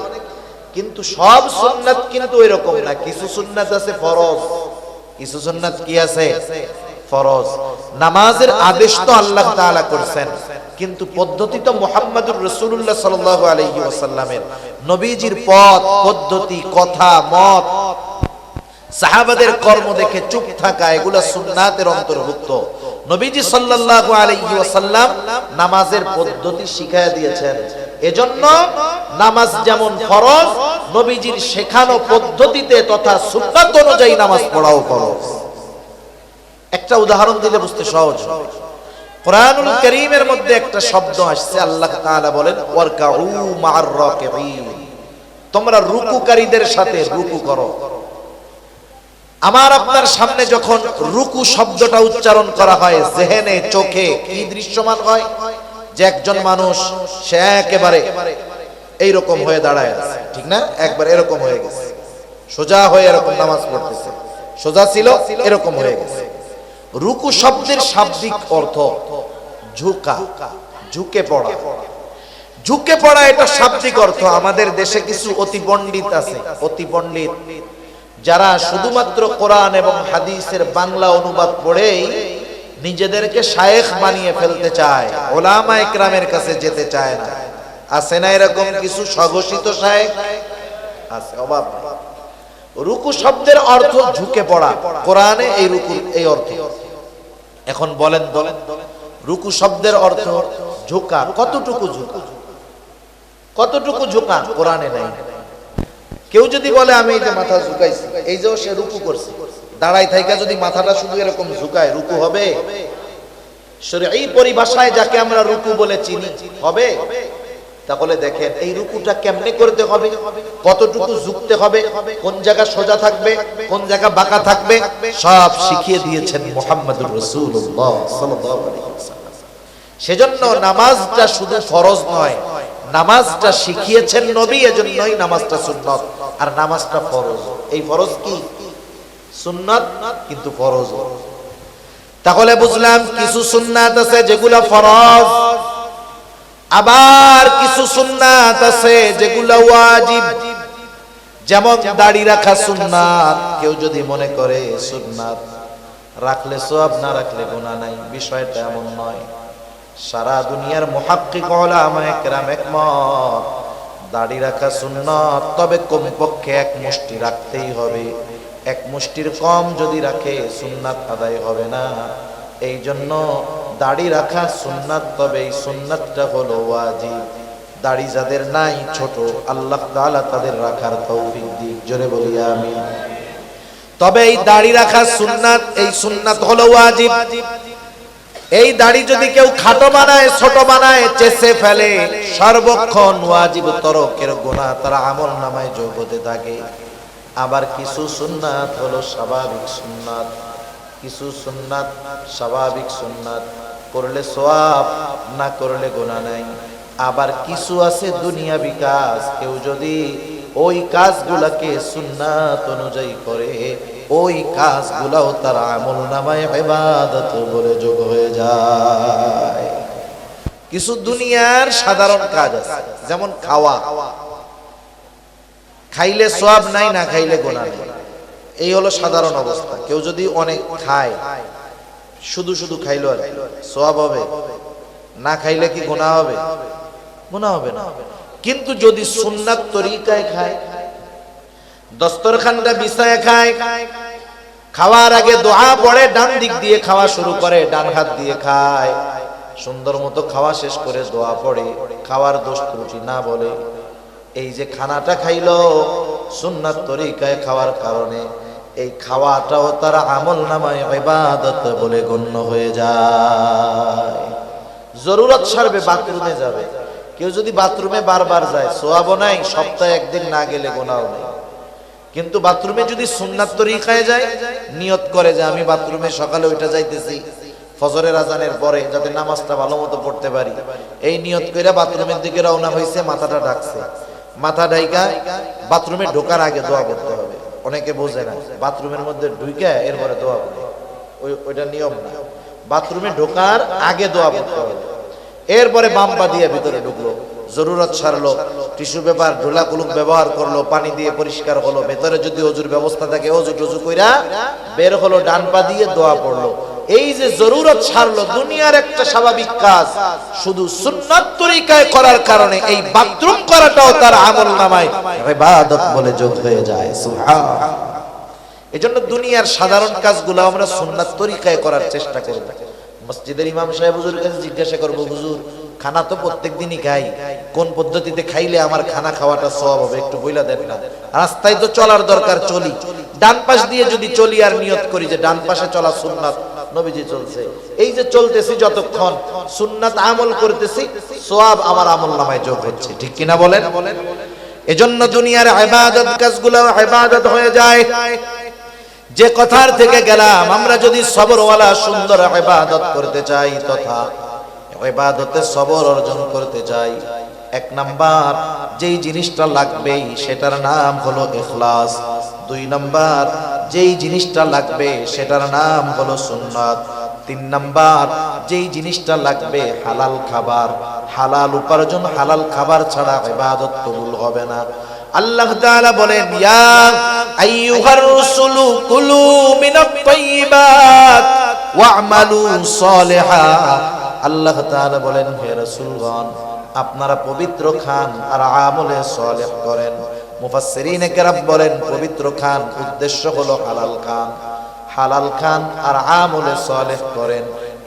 কিন্তু সব সুন্নাত কিন্তু এরকম না। কিছু সুন্নাত আছে ফরজ, কিছু সুন্নাত কি আছে? ফরজ। নামাজের আদেশ তো আল্লাহ তাআলা করেছেন, কিন্তু পদ্ধতি তো মুহাম্মাদুর রাসূলুল্লাহ সাল্লাল্লাহু আলাইহি ওয়াসাল্লামের। নবীজির পথ, পদ্ধতি, কথা, মত, সাহাবাদের কর্ম দেখে চুপ থাকা, এগুলা সুন্নাতের অন্তর্ভুক্ত। নবীজি সাল্লাল্লাহু আলাইহি ওয়াসাল্লাম নামাজের পদ্ধতি শিখায়া দিয়েছেন। এজন্য নামাজ যেমন ফরজ, নবীজির শেখানো পদ্ধতিতে তথা সুন্নাত অনুযায়ী নামাজ পড়াও ফরজ। একটা উদাহরণ দিলে বুঝতে সহজ হবে। কোরআনুল কারীমের মধ্যে একটা শব্দ আসছে, আল্লাহ তাআলা বলেন, ওয়ারকাউ মা'আর রাকিঈন, তোমরা রুকুকারীদের সাথে রুকু করো। আমার আপনার সামনে যখন রুকু শব্দটা উচ্চারণ করা হয়, জেহেনে, চোখে কি দৃশ্যমান হয়? যে একজন মানুষ সে একেবারে এইরকম হয়ে দাঁড়ায় আছে, ঠিক না? একবার এরকম হয়ে গেছে, সোজা হয়ে এরকম নামাজ পড়তেছে, সোজা ছিল এরকম হয়ে গেছে। রুকু শব্দের শাব্দিক অর্থ ঝুঁকা, ঝুঁকে পড়া। ঝুঁকে পড়া এটা শাব্দিক অর্থ। আমাদের দেশে কিছু অতি পণ্ডিত আছে, অতি পণ্ডিত, যারা শুধুমাত্র কোরআন এবং হাদিসের বাংলা অনুবাদ পড়েই নিজেদেরকে শায়েখ বানিয়ে ফেলতে চায়, ওলামা ইকরামের কাছে যেতে চায় না। আছে না এরকম কিছু স্বঘোষিত শায়েখ? আছে, অভাব নেই। রুকু শব্দের অর্থ ঝুঁকে পড়া, কোরআনে এই রুকুর এই অর্থ। এখন বলেন রুকু শব্দের অর্থ ঝুঁকা, কতটুকু ঝুঁকা? কতটুকু ঝুঁকা কোরআনে নাই। কেউ যদি বলে আমি এই যে মাথা ঝুঁকাইছি, এই যে সে রুকু করছে, দাঁড়াই থাইকা যদি মাথাটা শুধু এরকম ঝুঁকায়, রুকু হবে? শরঈ পরিভাষায় যাকে আমরা রুকু বলে চিনি, হবে? তাহলে দেখেন এই রুকুটা কেমনে করতে হবে, কতটুকু ঝুঁকতে হবে, কোন জায়গা সোজা থাকবে, কোন জায়গা বাঁকা থাকবে, সব শিখিয়ে দিয়েছেন মুহাম্মাদুর রাসূলুল্লাহ সাল্লাল্লাহু আলাইহি ওয়াসাল্লাম। সেজন্য নামাজটা শুধু ফরজ নয়, নামাজটা শিখিয়েছেন নবী, এজন্যই নামাজটা সুন্নাত আর নামাজটা ফরজ। এই ফরজ কি? সুন্নাত, কিন্তু ফরজ। তাহলে বুঝলাম কিছু সুন্নাত আছে যেগুলা ফরজ, আবার কিছু সুন্নাত আছে যেগুলা ওয়াজিব। যেমন দাড়ি রাখা সুন্নাত। কেউ যদি মনে করে সুন্নাত রাখলে সওয়াব, না রাখলে গুনাহ নাই, বিষয়টা এমন নয়। সারা দুনিয়ার মুহাক্কিক উলামায়ে কেরাম একমত, দাড়ি রাখা সুন্নাত, তবে কমপক্ষে এক মুষ্টি রাখতেই হবে। এক মুষ্টির কম যদি রাখে সুন্নাত আদায় হবে না। এই জন্য দাড়ি রাখা সুন্নাত, তবে এই সুন্নাতটা হলো ওয়াজিব। দাড়ি যাদের নাই, ছোট, আল্লাহ তাআলা তাদের রাখার তৌফিক দিক, জোরে বলি আমিন। তবে এই দাড়ি রাখা সুন্নাত, এই সুন্নাত হলো ওয়াজিব। এই দাড়ি যদি কেউ খাটো বানায়, ছোট বানায়, চেঁচে ফেলে, সর্বক্ষণ ওয়াজিব তরকের গুনাহ তার আমল নামায় যোগ হতে থাকে। আবার কিছু সুন্নাত হলো স্বাভাবিক সুন্নাত, কিছু সুন্নাত স্বাভাবিক সুন্নাত, করলে সওয়াব, না করলে গুনাহ নাই। আবার কিছু আছে দুনিয়াবি কাজ, কেউ যদি ওই কাজগুলাকে সুন্নাত অনুযায়ী করে, ওই কাজগুলাও তার আমলনামায় ইবাদত বলে যোগ হয়ে যায়। কিছু দুনিয়ার সাধারণ কাজ আছে, যেমন খাওয়া, খাইলে সওয়াব নাই, না খাইলে গুনাহ নাই, এই হলো সাধারণ অবস্থা। কেউ যদি অনেক খায়, শুধু শুধু খাইলো আর সওয়াব হবে না খাইলে কি গুনাহ হবে? গুনাহ হবে না। কিন্তু যদি সুন্নাত তরিকায় খায়, দস্তরখানটা বিছায় খায়, খাওয়ার আগে দোয়া পড়ে, ডান দিক দিয়ে খাওয়া শুরু করে, ডান হাত দিয়ে খায়, সুন্দর মতো খাওয়া শেষ করে দোয়া পড়ে, খাওয়ার দোষ ত্রুটি না বলে, এই যে খানাটা খাইলো সুন্নাত তরিকায় খাওয়ার কারণে, এই খাওয়াটাও তার আমল নামায় ইবাদত বলে গণ্য হয়ে যায়। জরুরত সারবে, বাথরুমে যাবে, কেউ যদি বাথরুমে বারবার যায় সওয়াবও নাই, সপ্তাহে একদিন না গেলে গুনাহও নাই। কিন্তু বাথরুমে যদি সুন্নাত তরিকায় যায়, নিয়ত করে যে আমি বাথরুমে সকালে ওইটা যাইতেছি ফজরের আজানের পরে, যাতে নামাজটা ভালো মতো পড়তে পারি, এই নিয়ত করে বাথরুমের দিকে রওনা হয়েছে, মাথাটা ঢাকছে, মাথা ঢাইকা বাথরুমে ঢোকার আগে দোয়া করতে হবে। অনেকে বোঝে না, বাথরুমের মধ্যে ঢুকে এরপরে দোয়া করে, ওইটা নিয়ম না। বাথরুমে ঢোকার আগে দোয়া করতে হবে, এরপরে বাম পা দিয়ে ভিতরে ঢুকলো, জরুরত সারলো, টিস্যু পেপার ঢোলা কুলুক ব্যবহার করলো, পানি দিয়ে পরিষ্কার হলো, ভেতরে যদি অজুর ব্যবস্থা থাকে অজু টজু কইরা বের হলো, ডান পা দিয়ে দোয়া পড়লো। এই যে জরুরত সারলো, দুনিয়ার একটা স্বাভাবিক কাজ, শুধু সুন্নাত তরিকায় করার কারণে এই বাথরুম করাটাও তার আমল নামায় ইবাদত বলে যোগ হয়ে যায়। সুবহানাল্লাহ। এজন্য দুনিয়ার সাধারণ কাজগুলো আমরা সুন্নাত তরিকায় করার চেষ্টা করব। মসজিদের ইমাম সাহেব হুজুরের কাছে জিজ্ঞাসা করব, হুজুর খানা তো প্রত্যেক দিনই খাই, কোন পদ্ধতিতে খাইলে আমার খানা খাওয়াটা সওয়াব হবে একটু বইলা দেন না। রাস্তায় তো চলার দরকার, চলি, ডান পাশ দিয়ে যদি চলি আর নিয়ত করি যে ডান পাশে চলা সুন্নাত, নবীজি চলছে, এই যে চলতেছি যতক্ষণ সুন্নাত আমল করতেছি, সওয়াব আমার আমলনামায় যোগ হচ্ছে, ঠিক কিনা বলেন? এজন্য দুনিয়ার ইবাদত কাজগুলো ইবাদত হয়ে যায়। যে কথার থেকে গেলাম, আমরা যদি সবরওয়ালা সুন্দর ইবাদত করতে চাই তথা ইবাদতে সবর অর্জন করতে চাই, এক নাম্বার যেই জিনিসটা লাগবে সেটার নাম হলো ইখলাস। দুই নাম্বার যেই জিনিসটা লাগবে সেটার নাম হলো সুন্নাত। তিন নাম্বার যেই জিনিসটা লাগবে হালাল খাবার, হালাল উপার্জন, হালাল খাবার ছাড়া ইবাদত কবুল হবে না। আল্লাহ তাআলা বলেন, ইয়া আইয়ুহার রাসূলু কুলু মিনাত তাইয়্যিবাত ওয়া'মালু সালিহা। আল্লাহ তাআলা বলেন, হে রাসূলগণ, আপনারা পবিত্র খান আর আমলে সালেহ করেন। মুফাসসিরিনে কেরাম বলেন, পবিত্র খান উদ্দেশ্য হলো হালাল খান, হালাল খান আর আমলে সালেহ করেন।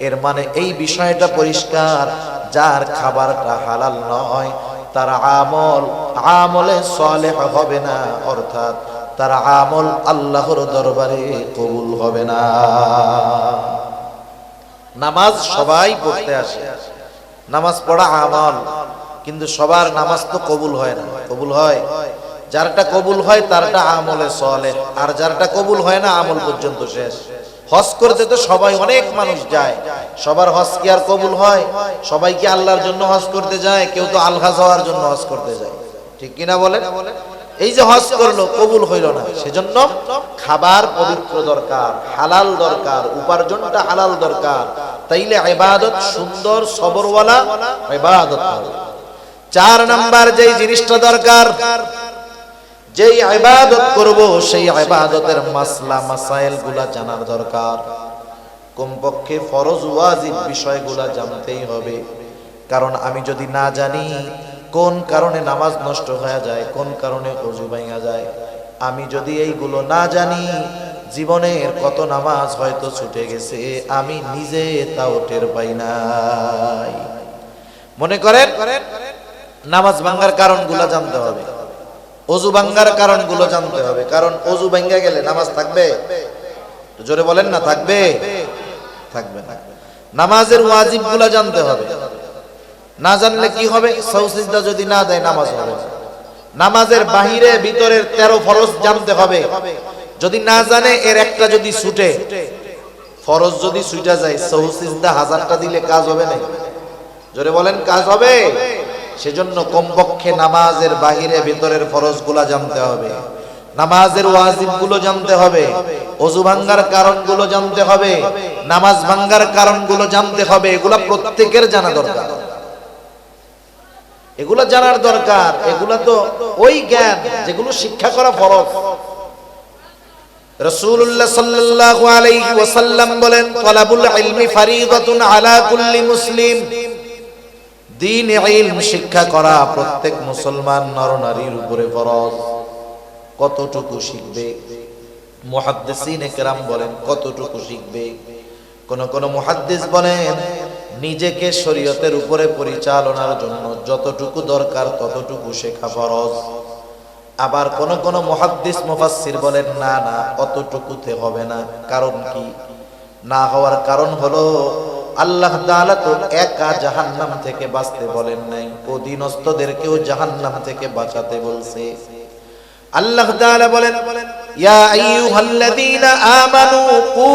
এর মানে এই বিষয়টা পরিষ্কার, যার খাবারটা হালাল নয় তার আমলে সালেহ হবে না, অর্থাৎ তার আমল আল্লাহর দরবারে কবুল হবে না। নামাজ সবাই পড়তে আসে, নামাজ পড়া আমল, কিন্তু সবার নামাজ তো কবুল হয় না। কবুল হয় যারটা কবুল হয় তারটা আমলে সালেহ, আর যারটা কবুল হয় না আমল পর্যন্ত শেষ। হজ করতে তো সবাই, অনেক মানুষ যায়, সবার হজ কি আর কবুল হয়? সবাই কি আল্লাহর জন্য হজ করতে যায়? কেউ তো আলহাজ হওয়ার জন্য হজ করতে যায়, ঠিক কিনা বলেন? এই যে হজ করলো, কবুল হইল না, সেজন্য খাবার পবিত্র দরকার, হালাল দরকার, উপার্জনটা হালাল দরকার, তাইলে ইবাদত সুন্দর সবরওয়ালা ইবাদত হবে। চার নাম্বার যেই জিনিসটা দরকার, যেই ইবাদত করব সেই ইবাদতের মাসলা মাসাইল গুলা জানার দরকার। কমপক্ষে ফরজ ওয়াজিব বিষয়গুলা জানতেই হবে, কারণ আমি যদি না জানি কোন কারণে নামাজ নষ্ট হয়ে যায়, কোন কারণে ওযু ভাঙা যায়, আমি যদি এইগুলো না জানি, জীবনের কত নামাজ হয়তো ছুটে গেছে, আমি নিজে তাও টের পাই নাই। মনে করেন নামাজ ভাঙার কারণগুলো জানতে হবে, ওযু ভাঙার কারণগুলো জানতে হবে, কারণ ওযু ভাঙা গেলে নামাজ থাকবে? জোরে বলেন না, থাকবে? থাকবে না। নামাজের ওয়াজিবগুলো জানতে হবে, না জানলে কি হবে? সাজদা যদি না দেয় নামাজ হবে না। নামাজের বাহিরে ভিতরের 13 ফরজ জানতে হবে, যদি না জানে এর একটা যদি ছুটে, ফরজ যদি ছুটা যায়, সাজদা 1000টা দিলে কাজ হবে না? জোরে বলেন, কাজ হবে? সেজন্য কমপক্ষে নামাজের বাহিরে ভিতরের ফরজগুলো জানতে হবে, নামাজের ওয়াজিবগুলো জানতে হবে, ওযু ভাঙার কারণগুলো জানতে হবে, নামাজ ভাঙার কারণগুলো জানতে হবে। এগুলা প্রত্যেকের জানা দরকার, এগুলা জানার দরকার। এগুলা তো ওই জ্ঞান যেগুলো শিক্ষা করা ফরজ। রাসূলুল্লাহ সাল্লাল্লাহু আলাইহি ওয়াসাল্লাম বলেন, তালাবুল ইলমি ফারিদাতুন আলা কুল্লি মুসলিম। দ্বীন ইলম শিক্ষা করা প্রত্যেক মুসলমান নরনারীর উপরে ফরজ। কতটুকু শিখবে? মুহাদ্দিসিনে কেরাম বলেন কতটুকু শিখবে? কোন মুহাদ্দিস বলেন নিজেকে শরীয়তের উপরে পরিচালনার জন্য যতটুকু দরকার ততটুকু শেখা ফরজ। আবার কোন মুহাদ্দিস মুফাসসির বলেন না না অতটুকুতে হবে না। কারণ কি? না হওয়ার কারণ হলো আল্লাহ তাআলা তো একা জাহান্নাম থেকে বাঁচতে বলেন নাই, অধীনস্থদেরকেও জাহান্নাম থেকে বাঁচাতে বলছে। আল্লাহ তাআলা বলেন ইয়া আইয়ুহাল্লাযীনা আমানু কু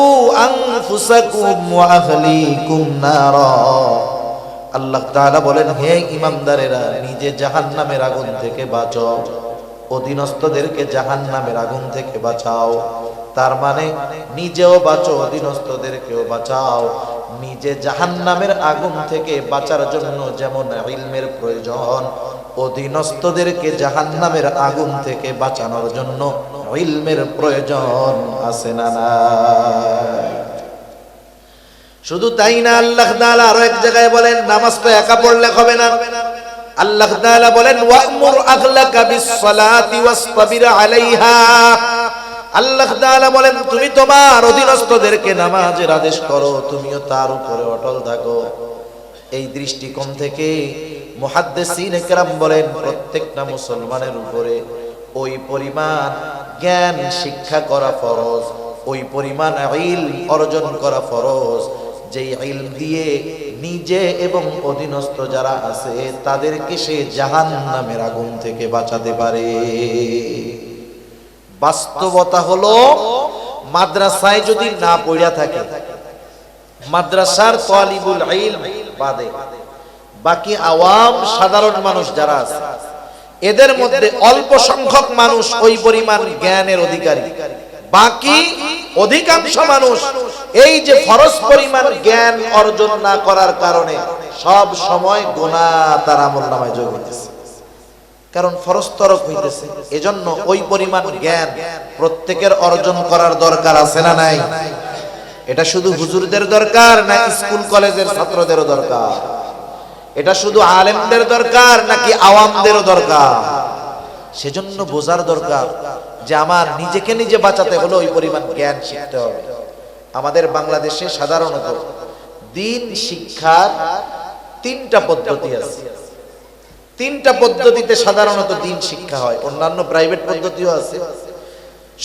আনফুসাকুম ওয়া আহলিকুম নারা। আল্লাহ তাআলা বলেন হে ঈমানদারেরা নিজে জাহান্নামের আগুন থেকে বাঁচো, অধীনস্থদেরকে জাহান্নামের আগুন থেকে বাঁচাও। তার মানে নিজেও বাঁচো, অধীনস্থদেরকেও বাঁচাও। নিজে জাহান্নামের আগুন থেকে বাঁচার জন্য যেমন ইলমের প্রয়োজন, অধীনস্থদেরকে জাহান্নামের আগুন থেকে বাঁচানোর জন্য ইলমের প্রয়োজন আছে না নাই? শুধু তাই না, আল্লাহ তাআলা আরো এক জায়গায় বলেন নামাজ তো একা পড়লে হবে না। আল্লাহ তাআলা বলেন ওয়া'মুর আহলাকা বিস-সালাতি ওয়াসতাবির আলাইহা। আল্লাহ তাআলা বলেন তুমি তোমার অধীনস্থদেরকে নামাজের আদেশ করো, তুমিও তার উপরে অটল থাকো। এই দৃষ্টিকোণ থেকে মুহাদ্দিসিনে কেরাম বলেন প্রত্যেকটা মুসলমানের উপরে ওই পরিমাণ জ্ঞান শিক্ষা করা ফরজ, ওই পরিমাণ ইলম অর্জন করা ফরজ, যেই ইলম দিয়ে নিজে এবং অধীনস্থ যারা আছে তাদেরকে সে জাহান্নামের আগুন থেকে বাঁচাতে পারে। বাস্তবতা হলো মাদ্রাসায় যদি না পড়িয়া থাকে, মাদ্রাসার তালিবুল ইলম বাদে বাকি আওয়াম সাধারণ মানুষ যারা আছে এদের মধ্যে অল্প সংখ্যক মানুষ ওই পরিমাণ জ্ঞানের অধিকারী। বাকি অধিকাংশ মানুষ এই যে ফরজ পরিমাণ জ্ঞান অর্জন না করার কারণে সব সময় গুনাহ তার আমলনামায় যোগ হইতেছে, কারণ ফরজ তরক হইতেছে। এজন্য ওই পরিমাণ জ্ঞান প্রত্যেকের অর্জন করার দরকার আছে না নাই? এটা শুধু হুজুরদের দরকার না স্কুল কলেজের ছাত্রদেরও দরকার? এটা শুধু আলেমদের দরকার নাকি আওয়ামদেরও দরকার? সেজন্য বোঝার দরকার যে আমার নিজেকে নিজে বাঁচাতে হলে ওই পরিমাণ জ্ঞান শিখতে হবে। আমাদের বাংলাদেশে সাধারণত দ্বীন শিক্ষার তিনটা পদ্ধতি আছে। তিনটা পদ্ধতিতে সাধারণত দ্বীন শিক্ষা হয়, অন্যান্য প্রাইভেট পদ্ধতিও আছে।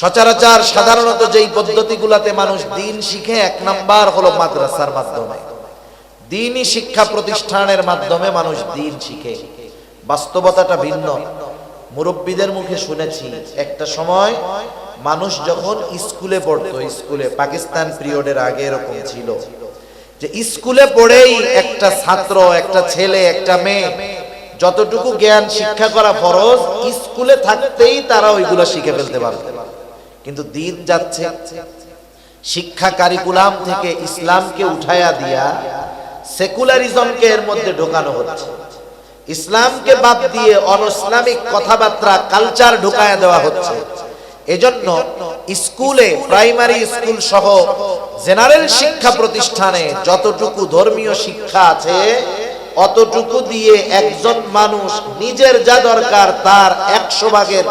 সচরাচর সাধারণত যেই পদ্ধতিগুলোতে মানুষ দ্বীন শিখে, এক নাম্বার হলো মাদ্রাসার মাধ্যমে, দ্বীনি শিক্ষা প্রতিষ্ঠানের মাধ্যমে মানুষ দ্বীন শিখে। বাস্তবতাটা ভিন্ন। মুরব্বীদের মুখে শুনেছি একটা সময় মানুষ যখন স্কুলে পড়তো, স্কুলে পাকিস্তান পিরিয়ডের আগে এরকম ছিল যে স্কুলে পড়েই একটা ছাত্র, একটা ছেলে, একটা মেয়ে যতটুকু জ্ঞান শিক্ষা করা ফরজ স্কুলে থাকতেই তারা ওইগুলো শিখে ফেলতে পারত। কিন্তু দিন যাচ্ছে শিক্ষা কারিকুলাম থেকে ইসলামকে উঠায়া দিয়া সেকুলারিজমকে এর মধ্যে ঢোকানো হচ্ছে। ইসলামকে বাদ দিয়ে অনইসলামিক কথাবার্তা, কালচার ঢুকায়া দেওয়া হচ্ছে। এজন্য স্কুলে, প্রাইমারি স্কুল সহ জেনারেল শিক্ষা প্রতিষ্ঠানে যতটুকু ধর্মীয় শিক্ষা আছে অতটুকু দিয়ে একজন মানুষ নিজের যা দরকার তার 100 ভাগের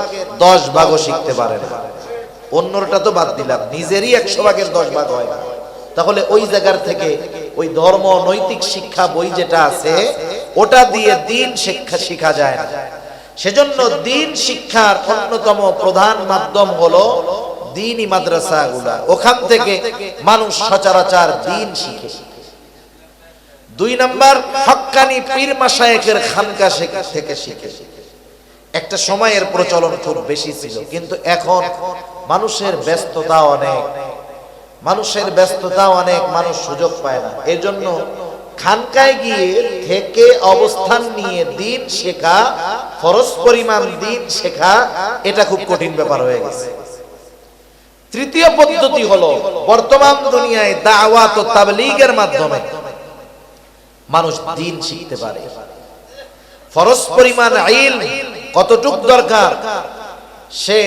10 ভাগও শিখতে পারে না। অন্যটা তো বাদ দিলাম, নিজেরই 100 ভাগের 10 ভাগ হয় না। তাহলে ওই জায়গার থেকে ওই ধর্ম নৈতিক শিক্ষা বই যেটা আছে ওটা দিয়ে দ্বীন শিক্ষা শেখা যায় না। সেজন্য দ্বীন শিক্ষার অন্যতম প্রধান মাধ্যম হলো দ্বীনি মাদ্রাসাগুলা। ওখান থেকে মানুষ সচরাচর দ্বীন শিখে। 2 নাম্বার হক্কানি পীর মাশায়েখের খানকা থেকে শিখে। একটা সময়ের প্রচলন খুব বেশি ছিল, কিন্তু এখন মানুষের ব্যস্ততা অনেক, মানুষ সুযোগ পায় না। এজন্য খানকায় গিয়ে থেকে অবস্থান নিয়ে দ্বীন শেখা, ফরজ পরিমাণ দ্বীন শেখা, এটা খুব কঠিন ব্যাপার হয়ে গেছে। তৃতীয় পদ্ধতি হলো বর্তমান দুনিয়ায় দাওয়াত ও তাবলীগের মাধ্যমে মানুষ দ্বীন শিখতে পারে। ফরজ পরিমাণ ইলম কতটুক দরকার সে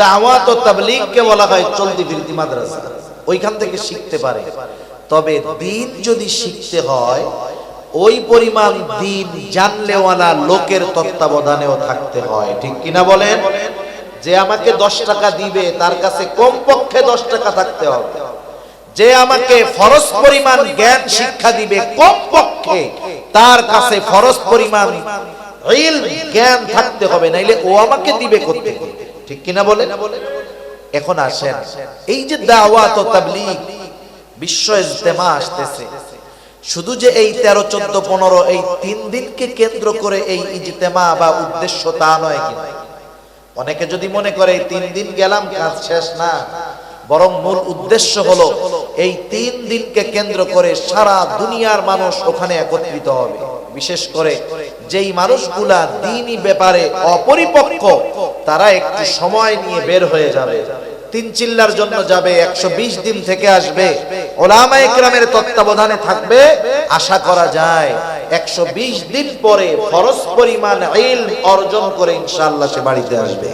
দাওয়াত ও তাবলীগকে বলা হয় চলতি ফিরতি মাদ্রাসা, ওইখান থেকে শিখতে পারে। তবে দ্বীন যদি শিখতে হয় ওই পরিমাণ দিন জানলেওয়ালা লোকের তত্ত্বাবধানেও থাকতে হয়, ঠিক কিনা বলেন? যে আমাকে 10 টাকা দিবে তার কাছে কমপক্ষে 10 টাকা থাকতে হবে। যে আমাকে ফরজ পরিমাণ জ্ঞান শিক্ষা দিবে কমপক্ষে তার কাছে ফরজ পরিমাণ ইলম জ্ঞান থাকতে হবে, নাইলে ও আমাকে দিবে করতে, ঠিক কিনা বলেন? এখন আসেন, এই যে দাওয়াত ও তাবলীগ বিশ্ব ইজতেমা আসতেছে, শুধু যে এই 13, 14, 15 এই 3 দিনকে কেন্দ্র করে এই ইজতেমা বা উদ্দেশ্য তা নয়। কিন্তু অনেকে যদি মনে করে এই 3 দিন গেলাম কাজ শেষ, না, বরং মূল উদ্দেশ্য হলো এই 3 দিনকে কেন্দ্র করে সারা দুনিয়ার মানুষ ওখানে একত্রিত হবে। বিশেষ করে যেই মানুষগুলা দ্বীনি ব্যাপারে অপরিপক্ক তারা একটু সময় নিয়ে বের হয়ে যাবে, 3 চিল্লার জন্য যাবে, 120 দিন থেকে আসবে, উলামায়ে কেরামের তত্ত্বাবধানে থাকবে। আশা করা যায় 120 দিন পরে ফরজ পরিমাণ ইলম অর্জন করে ইনশাআল্লাহ সে বাড়িতে আসবে,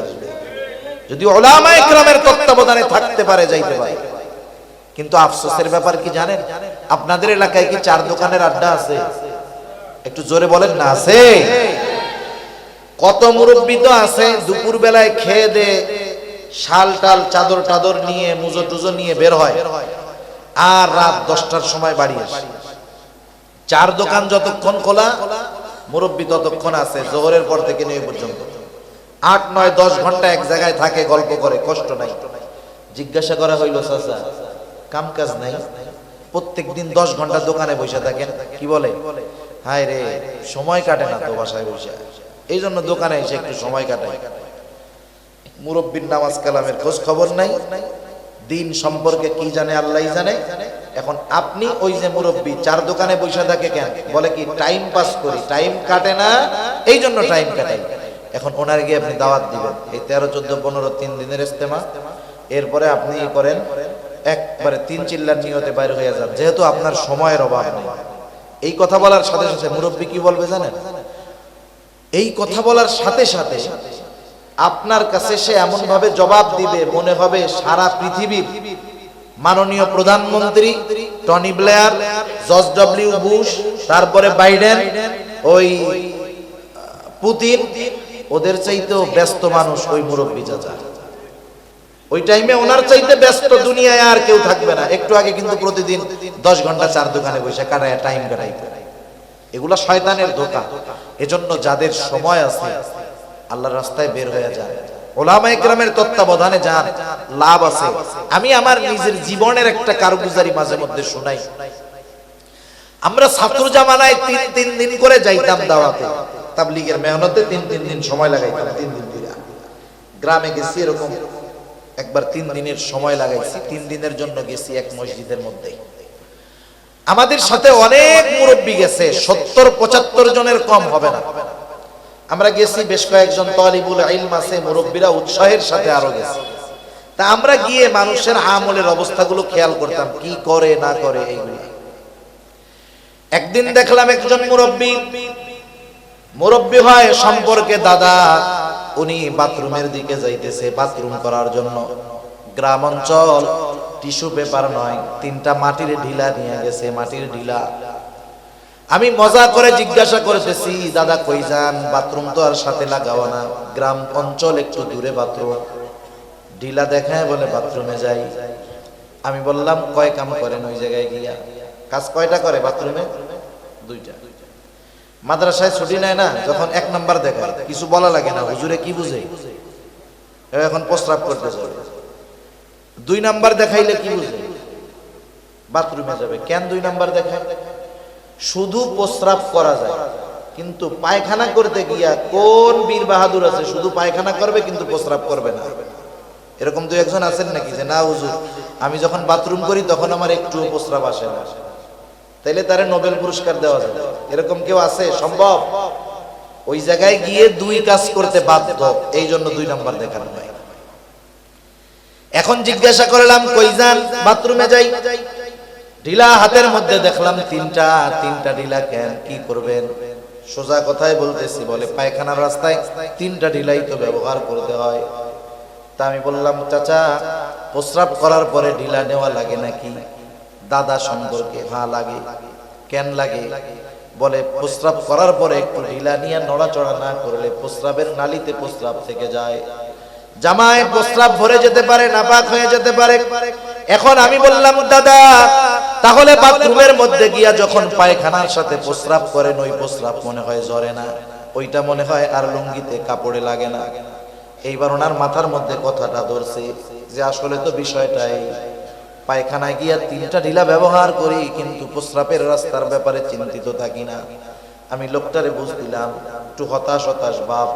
যদি উলামায়ে কেরামের তত্ত্বাবধানে থাকতে পারে, যাইতে পারে। কিন্তু আফসোসের ব্যাপার কি জানেন? আপনাদের এলাকায় কি 4 দোকানের আড্ডা আছে? একটু জোরে বলেন না, আছে? কত মুরব্বি তো আছে দুপুর বেলায় খেয়ে দে শাল টাল চাদর টাদর নিয়ে মুজো টুজো নিয়ে বের হয়, আর রাত 10টার সময় বাড়ি আসে। 4 দোকান যতক্ষণ খোলা মুরব্বি ততক্ষণ আছে, জোহরের পর থেকে নিয়ে পর্যন্ত 8, 9, 10 ঘন্টা এক জায়গায় থাকে, গল্প করে, কষ্ট নাই। জিজ্ঞাসা করা হইল, চাচা কাম কাজ নাই, প্রত্যেকদিন 10 ঘন্টা দোকানে বসে থাকেন, কি বলে? হায় রে, সময় কাটে না তো বাসায় বসে, এই জন্য দোকানে এসে একটু সময় কাটাই। মুরব্বির নামাজ কালামের খোঁজ খবর নাই, দিন সম্পর্কে কি জানে আল্লাহই জানে। এখন আপনি ওই যে মুরব্বি 4 দোকানে বসে থাকে কেন? বলে কি টাইম পাস করি, টাইম কাটে না, এই জন্য টাইম কাটাই। এখন ওনার গিয়ে আপনি দাওয়াত দিবেন, এই 13, 14, 15 3 দিনের ইজতেমা, এরপরে আপনি করেন একবারে 3 চিল্লার নিয়তে বাইরে হয়ে যান, যেহেতু আপনার সময়ের অভাব নেই। এই কথা বলার সাথে সাথে মুরব্বি কি বলবে জানেন? এই কথা বলার সাথে সাথে আপনার কাছে সে এমন ভাবে জবাব দিবে, মনে হবে সারা পৃথিবীর মাননীয় প্রধানমন্ত্রী Tony Blair, George W Bush, তারপরে বাইডেন, ওই পুতিন, ওদের চাইতেও ব্যস্ত মানুষ ওই মুরব্বি চাচা। ওই টাইমে ওনার চাইতে ব্যস্ত দুনিয়ায় আর কেউ থাকবে না। একটু আগে কিন্তু প্রতিদিন 10 ঘন্টা 4 দোকানে বসে কাটায় টাইম কাটাইতে। এগুলা শয়তানের ধোঁকা। এজন্য যাদের সময় আছে আল্লাহর রাস্তায় বের হয়ে যায়, উলামায়ে কেরামের তত্ত্বাবধানে যান, লাভ আছে। আমি আমার নিজের জীবনের একটা কারগুজারি মাঝে মধ্যে শোনাই। আমরা ছাত্র জামানায় 3 দিন করে যাইতাম দাওয়াতে, তাবলীগের মেহনতে 3 দিন সময় লাগাইতাম। 3 দিন ধরে গ্রামে গেছি, এরকম একবার 3 দিনের সময় লাগাইছি। 3 দিনের জন্য গেছি এক মসজিদের মধ্যে। আমাদের সাথে অনেক মুরব্বি গেছে, 70-75 জনের কম হবে না। আমরা গেছি, বেশ কয়েকজন তালিবুল ইলম আছে, মুরব্বিরা উৎসাহের সাথে আরো গেছে। তা আমরা গিয়ে মানুষের আমলের অবস্থাগুলো খেয়াল করতাম, কি করে না করে এইগুলো। একদিন দেখলাম একজন মুরব্বি হয় সম্পর্কে দাদা, উনি বাথরুমের দিকে যাইতেছে বাথরুম করার জন্য। গ্রাম অঞ্চল, টিস্যু পেপার নয়, 3টা মাটির ঢিলা নিয়ে গেছে, মাটির ঢিলা। আমি মজা করে জিজ্ঞাসা করতেছি, দাদা কই যান? বাথরুম তো আর সাথে লাগাও না, গ্রাম অঞ্চল, একটু দূরে বাথরুম। ঢিলা দেখায় বলে বাথরুমে যাই। আমি বললাম কয় কাম করেন ওই জায়গায় গিয়া? কাজ কয়টা করে বাথরুমে? 2টা। মাদ্রাসায় ছুটি নেয় না, যখন 1 নাম্বার দেখায় কিছু বলা লাগে না, হুজুরে কি বুঝে, এখন প্রস্রাব করতে যাবে। 2 নাম্বার দেখাইলে কি বুঝে? বাথরুমে যাবে। কেন 2 নাম্বার দেখায়? শুধু প্রস্রাব করা যায়, কিন্তু পায়খানা করতে গিয়া কোন বীর বাহাদুর আছে শুধু পায়খানা করবে কিন্তু প্রস্রাব করবে না? এরকম 2-1 জন আছেন নাকি যে না হুজুর আমি যখন বাথরুম করি তখন আমার একটুও প্রস্রাব আসে না? তাইলে তারে নোবেল পুরস্কার দেওয়া যাবে। এরকম কেউ আছে? সম্ভব? ওই জায়গায় গিয়ে 2 কাজ করতে বাধ্য, এই জন্য 2 নাম্বার দেখানো হয়। এখন জিজ্ঞাসা করলাম কই যান? বাথরুমে যাই। ঢিলা হাতের মধ্যে দেখলাম 3টা ঢিলা। কেন, কি করবেন? সোজা কথাই বলতেছি, বলে পায়খানার রাস্তায় 3টা ঢিলাই তো ব্যবহার করতে হয়। তা আমি বললাম চাচা প্রস্রাব করার পরে ঢিলা নেওয়া লাগে নাকি? দাদা সম্পর্কে হ্যাঁ লাগে। কেন লাগে? বলে প্রস্রাব করার পরে একটু ঢিলা নিয়ে নড়াচড়া না করলে প্রস্রাবের নালীতে প্রস্রাব থেকে যায়, জামায় প্রস্রাব ভরে যেতে পারে, নাপাক হয়ে যেতে পারে। এখন আমি বললাম দাদা তাহলে বাথরুমের মধ্যে গিয়া যখন পায়খানার সাথে প্রস্রাব করেন ওই প্রস্রাব মনে হয় ঝরে না, ওইটা মনে হয় আর লুঙ্গিতে কাপড়ে লাগে না। এইবার ওনার মাথার মধ্যে কথাটা ধরছে যে আসলে তো বিষয়টাই, পায়খানায় গিয়া 3টা ঢিলা ব্যবহার করি কিন্তু প্রস্রাবের রাস্তার ব্যাপারে চিন্তিত থাকি না। আমি লোকটারে বুঝ দিলাম, একটু হতাশ হতাশ ভাব।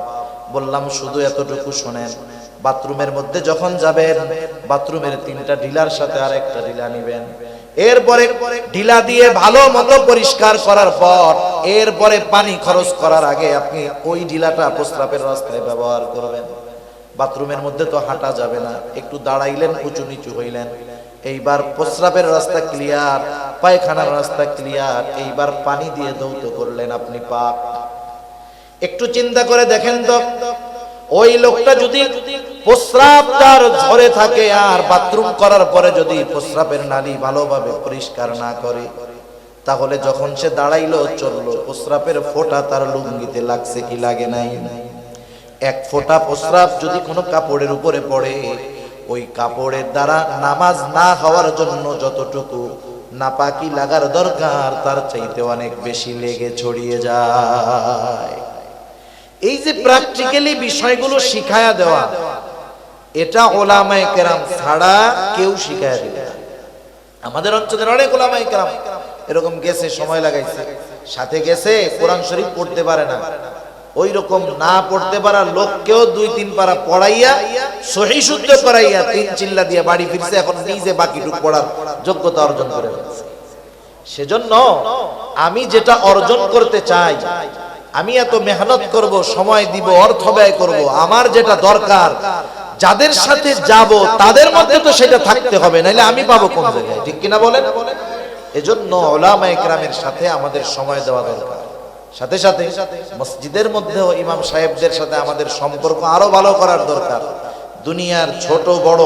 বললাম শুধু এতটুকু শোনেন, বাথরুমের মধ্যে যখন যাবেন বাথরুমের 3টা ঢিলার সাথে আর একটা ঢিলা নিবেন, এরপরে ঢিলা দিয়ে ভালো মতো পরিষ্কার করার পর এরপরে পানি খরচ করার আগে আপনি ওই ঢিলাটা প্রস্রাবের রাস্তায় ব্যবহার করবেন। বাথরুমের মধ্যে তো হাঁটা যাবে না, একটু দাঁড়াইলেন, উঁচু নিচু হইলেন, এইবার প্রস্রাবের রাস্তা ক্লিয়ার, পায়খানার রাস্তা ক্লিয়ার, এইবার পানি দিয়ে ধৌত করলেন, আপনি পাক। একটু চিন্তা করে দেখেন তো, ওই লোকটা যদি প্রস্রাব তার ঝরে থাকে আর বাথরুম করার পরে যদি প্রস্রাবের নালী ভালোভাবে পরিষ্কার না করে, তাহলে যখন সে দাঁড়াইলো চললো প্রস্রাবের ফোঁটা তার লুঙ্গিতে লাগছে কি লাগে নাই? এক ফোঁটা প্রস্রাব যদি কোনো কাপড়ের উপরে পড়ে, ওই কাপড়ের দ্বারা নামাজ না হওয়ার জন্য যতটুকু নাপাকি লাগার দরকার তার চাইতে অনেক বেশি লেগে ছড়িয়ে যায়। এই যে প্র্যাকটিক্যালি বিষয়গুলো শিখায়া দেওয়া, এটা ওলামায়ে কেরাম ছাড়া কেউ শিখায়া দিবে না। আমাদের অঞ্চলের অনেক ওলামায়ে কেরাম এরকম গেছে, সময় লাগাইছে, সাথে গেছে কোরআন শরীফ পড়তে পারে না, ওই রকম না পড়তে পারা লোককেও 2-3 পারা পড়াইয়া সহি শুদ্ধ করাইয়া 3 চিল্লা দিয়ে বাড়ি ফিরছে, এখন নিজে বাকিটুকু পড়ার যোগ্যতা অর্জন করে ফেলছে। সেজন্য আমি যেটা অর্জন করতে চাই, আমি এত মেহনত করব, সময় দিব, অর্থ ব্যয় করব, আমার যেটা দরকার যাদের সাথে যাব তাদের মধ্যে তো সেটা থাকতে হবে, নাইলে আমি পাবো কোন জায়গায়? ঠিক কিনা বলেন? এজন্য উলামায়ে কেরামের সাথে আমাদের সময় দেওয়া দরকার। সাথে সাথে মসজিদের মধ্যেও ইমাম সাহেবদের সাথে আমাদের সম্পর্ক আরো ভালো করার দরকার। দুনিয়ার ছোট বড়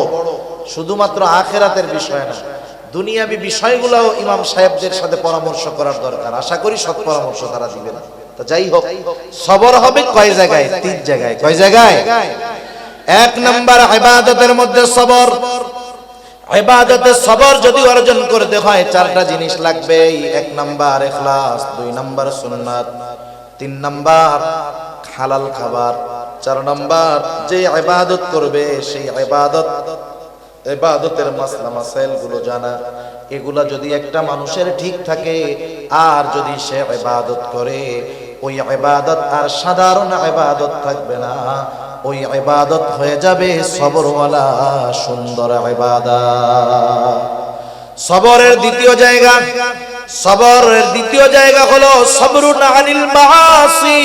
শুধুমাত্র আখিরাতের বিষয় না, দুনিয়াবি বিষয়গুলোও ইমাম সাহেবদের সাথে পরামর্শ করার দরকার। আশা করি সৎ পরামর্শ তারা দিবেন। তো যাই হোক, সবর হবে কয় জায়গায়? 3 জায়গায়। কয় জায়গায়? 1 নাম্বার ইবাদতের মধ্যে সবর। ইবাদতে সবর যদি অর্জন করতে হয় 4টা জিনিস লাগবে। 1 নাম্বার ইখলাস, 2 নাম্বার সুন্নাত, 3 নাম্বার হালাল খাবার, 4 নাম্বার যে ইবাদত করবে সেই ইবাদতের মাসলা মাসাইল গুলো জানা। এগুলা যদি একটা মানুষের ঠিক থাকে আর যদি সে ইবাদত করে, ওই ইবাদত আর সাধারণ ইবাদত থাকবে না, ওই ইবাদত হয়ে যাবে সবরওয়ালা সুন্দর ইবাদত। সবরের দ্বিতীয় জায়গা হলো সবরুন আনিল মাআসি,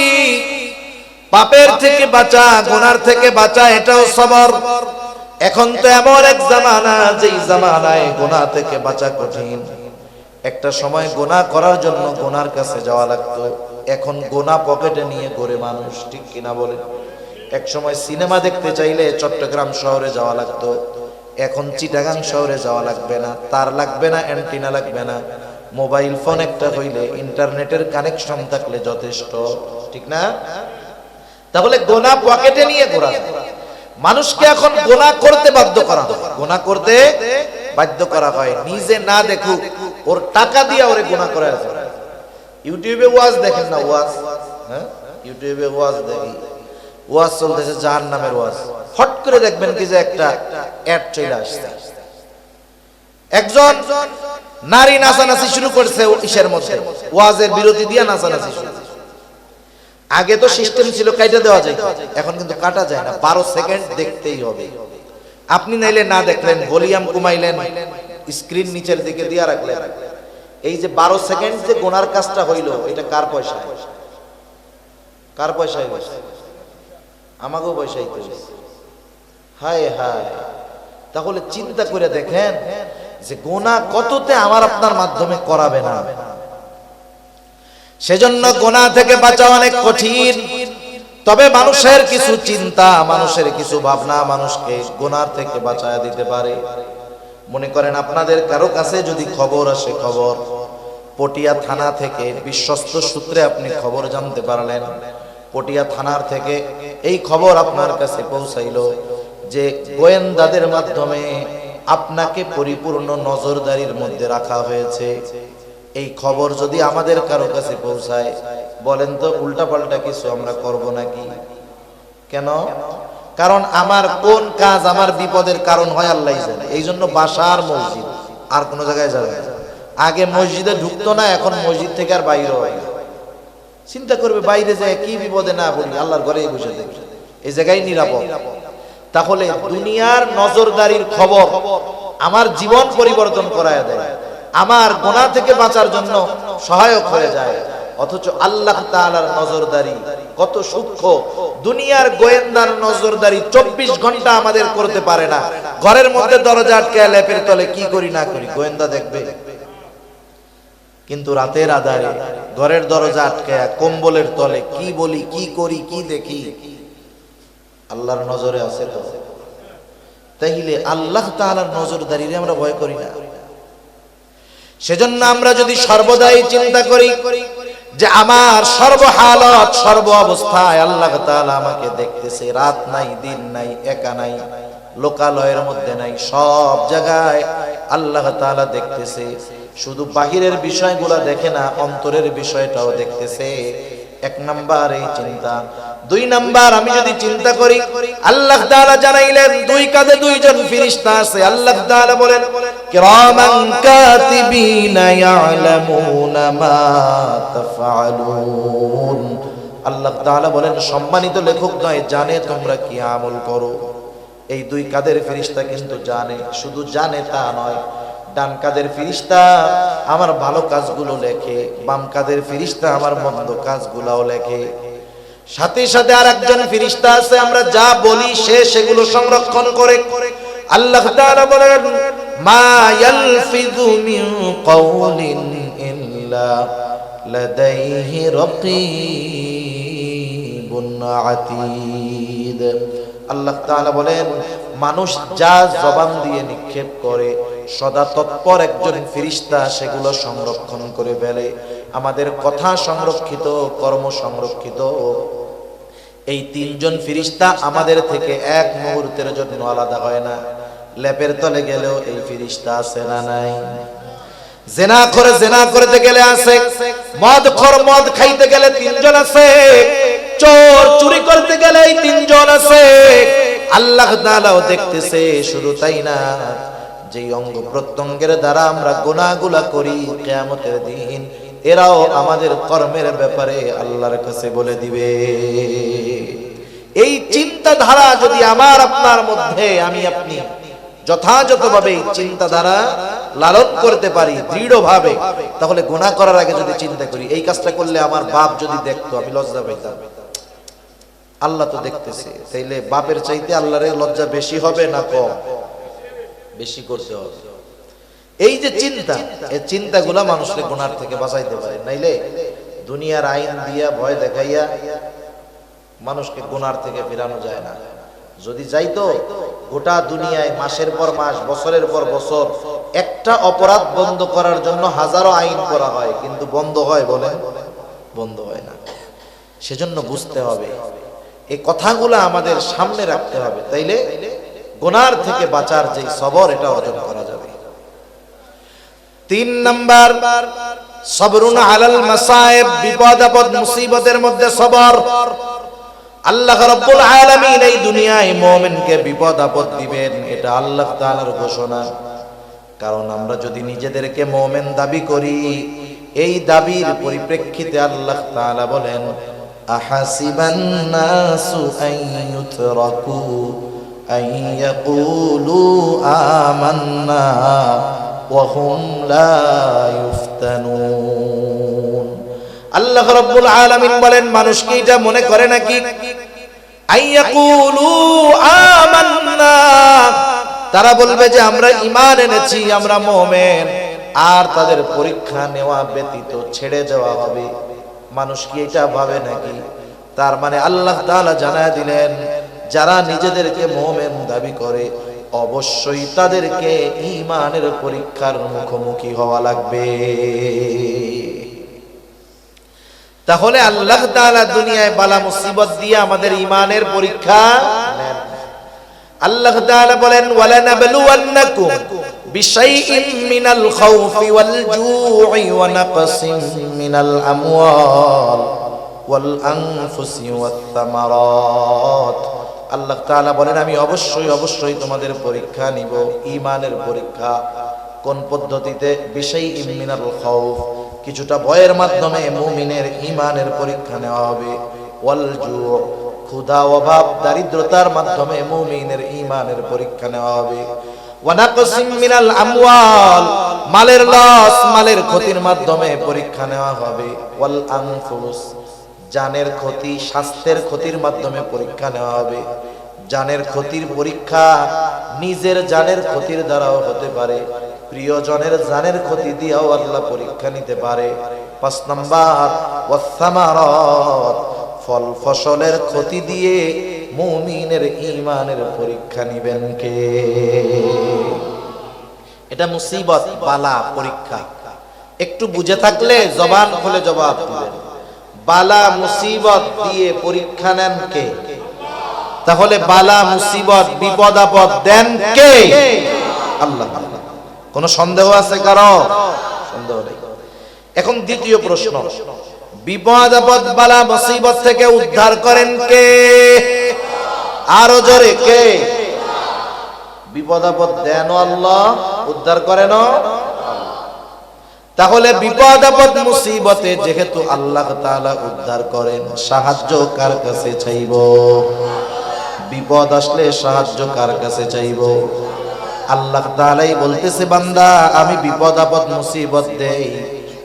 পাপের থেকে বাঁচা, গুনার থেকে বাঁচা, এটাও সবর। এখন তো এমন এক জামানা, যেই জামানায় গুনাহ থেকে বাঁচা কঠিন। একটা সময় গুনাহ করার জন্য গুনার কাছে যাওয়া লাগতো, এখন গুনাহ পকেটে নিয়ে ঘোরে মানুষ। ঠিক কিনা বলেন? এক সময় সিনেমা দেখতে চাইলে চট্টগ্রাম শহরে যাওয়া লাগতো, এখন চিটাগাং শহরে যাওয়া লাগবে না, তার লাগবে না, অ্যান্টিনা লাগবে না, মোবাইল ফোন একটা হইলে ইন্টারনেটের কানেকশন থাকলে যথেষ্ট। ঠিক না? তাহলে গুনাহ পকেটে নিয়ে ঘোরা, মানুষকে এখন গুনাহ করতে বাধ্য করা হয়, গুনাহ করতে বাধ্য করা হয়। নিজে না দেখুক, ওর টাকা দিয়ে ওরে গুনাহ করায়। ইউটিউবে ওয়াজ দেখেন না? ওয়াজ, হ্যাঁ, ইউটিউবে ওয়াজ দেখি, ওয়াজ চলতেছে জাহান্নামের ওয়াজ, হট করে দেখবেন কি যে একটা অ্যাড চলে আসছে, একজন নারী নাচানাচি শুরু করছে ইসের মধ্যে, ওয়াজের বিরতি দিয়ে নাচানাচি শুরু। আগে তো সিস্টেম ছিল কাটা দেওয়া যায়, এখন কিন্তু কাটা যায় না, 12 সেকেন্ড দেখতেই হবে। আপনি নাইলে না দেখলেন, ভলিউম কমাইলেন, স্ক্রিন নিচের দিকে দিয়ে রাখলেন, এই যে 12 সেকেন্ড যে গোনার কাজটা হইল, এটা কার পয়সায়? কার পয়সায়? আমাকেও পয়সাই তো। হায় হায়, তাহলে চিন্তা করে দেখেন যে গোনা কততে আমার আপনার মাধ্যমে করাবে না। সেজন্য গোনা থেকে বাঁচা অনেক কঠিন। তবে মানুষের কিছু চিন্তা, মানুষের কিছু ভাবনা মানুষকে গোনার থেকে বাঁচায় দিতে পারে। মনে করেন আপনাদের কারো কাছে যদি খবর আসে, খবর পটিয়া থানা থেকে বিশ্বস্ত সূত্রে আপনি খবর জানতে পারলেন, পটিয়া থানার থেকে এই খবর আপনার কাছে পৌঁছাইলো যে গোয়েন্দাদের মাধ্যমে আপনাকে পরিপূর্ণ নজরদারির মধ্যে রাখা হয়েছে। এই খবর যদি আমাদের কারো কাছে পৌঁছায়, বলেন তো উল্টাপাল্টা কিছু আমরা করব নাকি? কেন? কারণ আমার কোন কাজ আমার বিপদের কারণ হয় আল্লাহই জানে। এই জন্য বাসার মসজিদ, আর কোন জায়গায় যাবে না। আগে মসজিদে ঢুকতো না, এখন মসজিদ থেকে আর বাইরে হয় না। চিন্তা করবে বাইরে যায় কি বিপদে না বলি, আল্লাহর ঘরেই বসে দেখবে, এই জায়গায় নিরাপদ। তাহলে দুনিয়ার নজরদারির খবর আমার জীবন পরিবর্তন করায় দেয়, আমার গুনাহ থেকে বাঁচার জন্য সহায়ক হয়ে যায়। অথচ আল্লাহ তাআলার নজরদারি কত সূক্ষ্ম। দুনিয়ার গোয়েন্দার নজরদারি 24 ঘন্টা আমাদের করতে পারে না। ঘরের মধ্যে দরজা আটকায় লেপের তলে কি করি না করি গোয়েন্দা দেখবে, কিন্তু রাতের আধারে ঘরের দরজা আটকায় কম্বলের তলে কি বলি, কি করি, কি দেখি, আল্লাহর নজরে আছে তো। তাইলে আল্লাহ তাআলার নজরদারি আমরা ভয় করি না। সেজন্য আমরা যদি সর্বদাই চিন্তা করি যে আমার সর্বহালত সর্ব অবস্থায় আল্লাহ তাআলা আমাকে দেখতেছে, রাত নাই দিন নাই, একা নাই, লোকালয়ের মধ্যে নাই, সব জায়গায় আল্লাহ তাআলা দেখতেছে। শুধু বাহিরের বিষয়গুলো দেখে না, অন্তরের বিষয়টাও দেখতেছে। এক নাম্বার এই চিন্তা। দুই নাম্বার আমি যদি চিন্তা করি, আল্লাহ তাআলা জানাইলেন দুই কাঁধে দুইজন ফেরেশতা আছে। আল্লাহ তাআলা বলেন কিরামান কাতিবিনা ইয়ালামুনা মা তাফআলুন। আল্লাহ তাআলা বলেন সম্মানিত লেখক নয়, জানে তোমরা কি আমল করো। এই দুই কাঁধের ফেরেশতা কিন্তু জানে, শুধু জানে তা নয়, ডান কাঁধের ফেরেশতা আমার ভালো কাজগুলো লেখে, বাম কাঁধের ফেরেশতা আমার মন্দ কাজগুলোও লেখে। সাথে সাথে আরেকজন ফেরেশতা আছে, আমরা যা বলি সে সেগুলো সংরক্ষণ করে। আল্লাহ তাআলা বলেন মা ইয়ালফিযু মিন কাওলিন ইল্লা লাদাইহি রাকীবুন আতীদ। আল্লাহ তাআলা বলেন মানুষ যা জবান দিয়ে নিক্ষেপ করে সদা তৎপর একজন ফেরেশতা সেগুলো সংরক্ষণ করে ফেলে। আমাদের কথা সংরক্ষিত, কর্ম সংরক্ষিত। এই তিনজন ফেরেশতা আমাদের থেকে এক মুহূর্তের জন্য আলাদা হয় না। লেপের তলে গেলেও এই ফেরেশতা আছে না নাই? জেনা করতে গেলে আছে, মদ খাইতে গেলে তিনজন আছে, চোর চুরি করতে গেলে এই তিনজন আছে। আল্লাহ তাআলাও দেখতেছে। শুধু তাই না, যেই অঙ্গ প্রত্যঙ্গের দ্বারা আমরা গুনাহগুলা করি কিয়ামতের দিন এরাও আমাদের কর্মের ব্যাপারে আল্লাহর কাছে বলে দিবে। এই চিন্তাধারা যদি আমার আপনার মধ্যে আমি আপনি যথাযথভাবে এই চিন্তাধারা লালন করতে পারি দৃঢ়ভাবে, তাহলে গুনাহ করার আগে যদি চিন্তা করি এই কাজটা করলে আমার বাপ যদি দেখতো আমি লজ্জা পেতাম। আল্লাহ তো দেখতেছে, তাইলে বাপের চাইতে আল্লাহর লজ্জা বেশি হবে না কম? বেশি করতে হবে। এই যে চিন্তা, এই চিন্তাগুলা মানুষকে গুনার থেকে বাঁচাইতে পারে। নাইলে দুনিয়ার আইন দিয়া ভয় দেখাইয়া মানুষকে গুনার থেকে ফেরানো যায় না। যদি যাইতো, গোটা দুনিয়ায় মাসের পর মাস, বছরের পর বছর একটা অপরাধ বন্ধ করার জন্য হাজারো আইন করা হয়, কিন্তু বন্ধ হয় বলে? বন্ধ হয় না। সেজন্য বুঝতে হবে, এই কথাগুলো আমাদের সামনে রাখতে হবে, তাইলে গুনার থেকে বাঁচার যে সবর এটা অর্জন করা যাবে। 3 নাম্বার সবরুন আলাল মাসায়েব, বিপদ আপদ মুসিবতের মধ্যে সবর। আল্লাহ রাব্বুল আলামিন এই দুনিয়ায় মুমিনকে বিপদ আপদ দিবেন, এটা আল্লাহ তাআলার ঘোষণা। কারণ আমরা যদি নিজেদেরকে মুমিন দাবি করি, এই দাবির পরিপ্রেক্ষিতে আল্লাহ তাআলা বলেন আহাসিবান নাসু আন ইউতরাকু আন ইয়াকুলু আমান্না ওয়া হুম লা ইফতানুন। আল্লাহ রাব্বুল আলামিন বলেন মানুষ কি এটা মনে করে নাকি আইয়াকুলু আমান্না, তারা বলবে যে আমরা ঈমান এনেছি, আমরা মুমিন, আর তাদের পরীক্ষা নেওয়া ব্যতীত ছেড়ে যাওয়া হবে। মানুষ কি এটা ভাবে নাকি? তার মানে আল্লাহ তাআলা জানায় দিলেন যারা নিজেদেরকে মুমিন দাবি করে অবশ্যই তাদেরকে ঈমানের পরীক্ষার মুখোমুখি হওয়া লাগবে। তাহলে আল্লাহ তাআলা দুনিয়ায় বালা মুসিবত দিয়ে আমাদের ঈমানের পরীক্ষা নেন। আল্লাহ তাআলা বলেন ওয়ালানাবলুওয়ান্নাকুম বিশাইইন মিনাল খাউফি ওয়াল জু'i ওয়া নাকসিম মিনাল আমওয়াল ওয়াল আনফুসি ওয়াত থামারাত। আল্লাহ তাআলা বলেন আমি অবশ্যই তোমাদের পরীক্ষা নিব, ঈমানের পরীক্ষা। কোন পদ্ধতিতে? বিশাইইন মিনাল খাউফ, কিছুটা ভয়ের মাধ্যমে মুমিনের ঈমানের পরীক্ষা নেওয়া হবে। ওয়াল জু', ক্ষুধা অভাব দারিদ্রতার মাধ্যমে মুমিনের ঈমানের পরীক্ষা নেওয়া হবে। ওয়া নাকসিম মিনাল আমওয়াল, মালের লস মালের ক্ষতির মাধ্যমে পরীক্ষা নেওয়া হবে। ওয়াল আনফুস, জানের ক্ষতি স্বাস্থ্যের ক্ষতির মাধ্যমে পরীক্ষা নেওয়া হবে। জানের ক্ষতির পরীক্ষা নিজের জানের ক্ষতির দ্বারাও হতে পারে, প্রিয়জনের জানের ক্ষতি দিয়েও আল্লাহ পরীক্ষা নিতে পারে। 5 নাম্বার ওয়াস সামারাত, ফল ফসলের ক্ষতি দিয়ে মুমিনের ঈমানের পরীক্ষা নিবেন কে? এটা মুসিবত, বালা, পরীক্ষা। একটু বুঝে থাকলে জবান খুলে জবাব দিবেন। বালা মুসিবত দিয়ে পরীক্ষা নেন কে? তাহলে বালা মুসিবত বিপদ আপদ দেন কে? আল্লাহ। কোন সন্দেহ আছে কারো? সন্দেহ নেই। এখন দ্বিতীয় প্রশ্ন, বিপদ আপদ বালা মুসিবত থেকে উদ্ধার করেন কে? আরো জোরে কে? বিপদ আপদ দেন আল্লাহ, উদ্ধার করেন আল্লাহ। তাহলে বিপদ আপদ মুসিবতে যেহেতু আল্লাহ তাআলা উদ্ধার করেন, সাহায্য কার কাছে চাইব? বিপদ আসলে সাহায্য কার কাছে চাইব? আল্লাহ তাআলাই বলতেছে বান্দা আমি বিপদ আপদ মুসিবত দেই,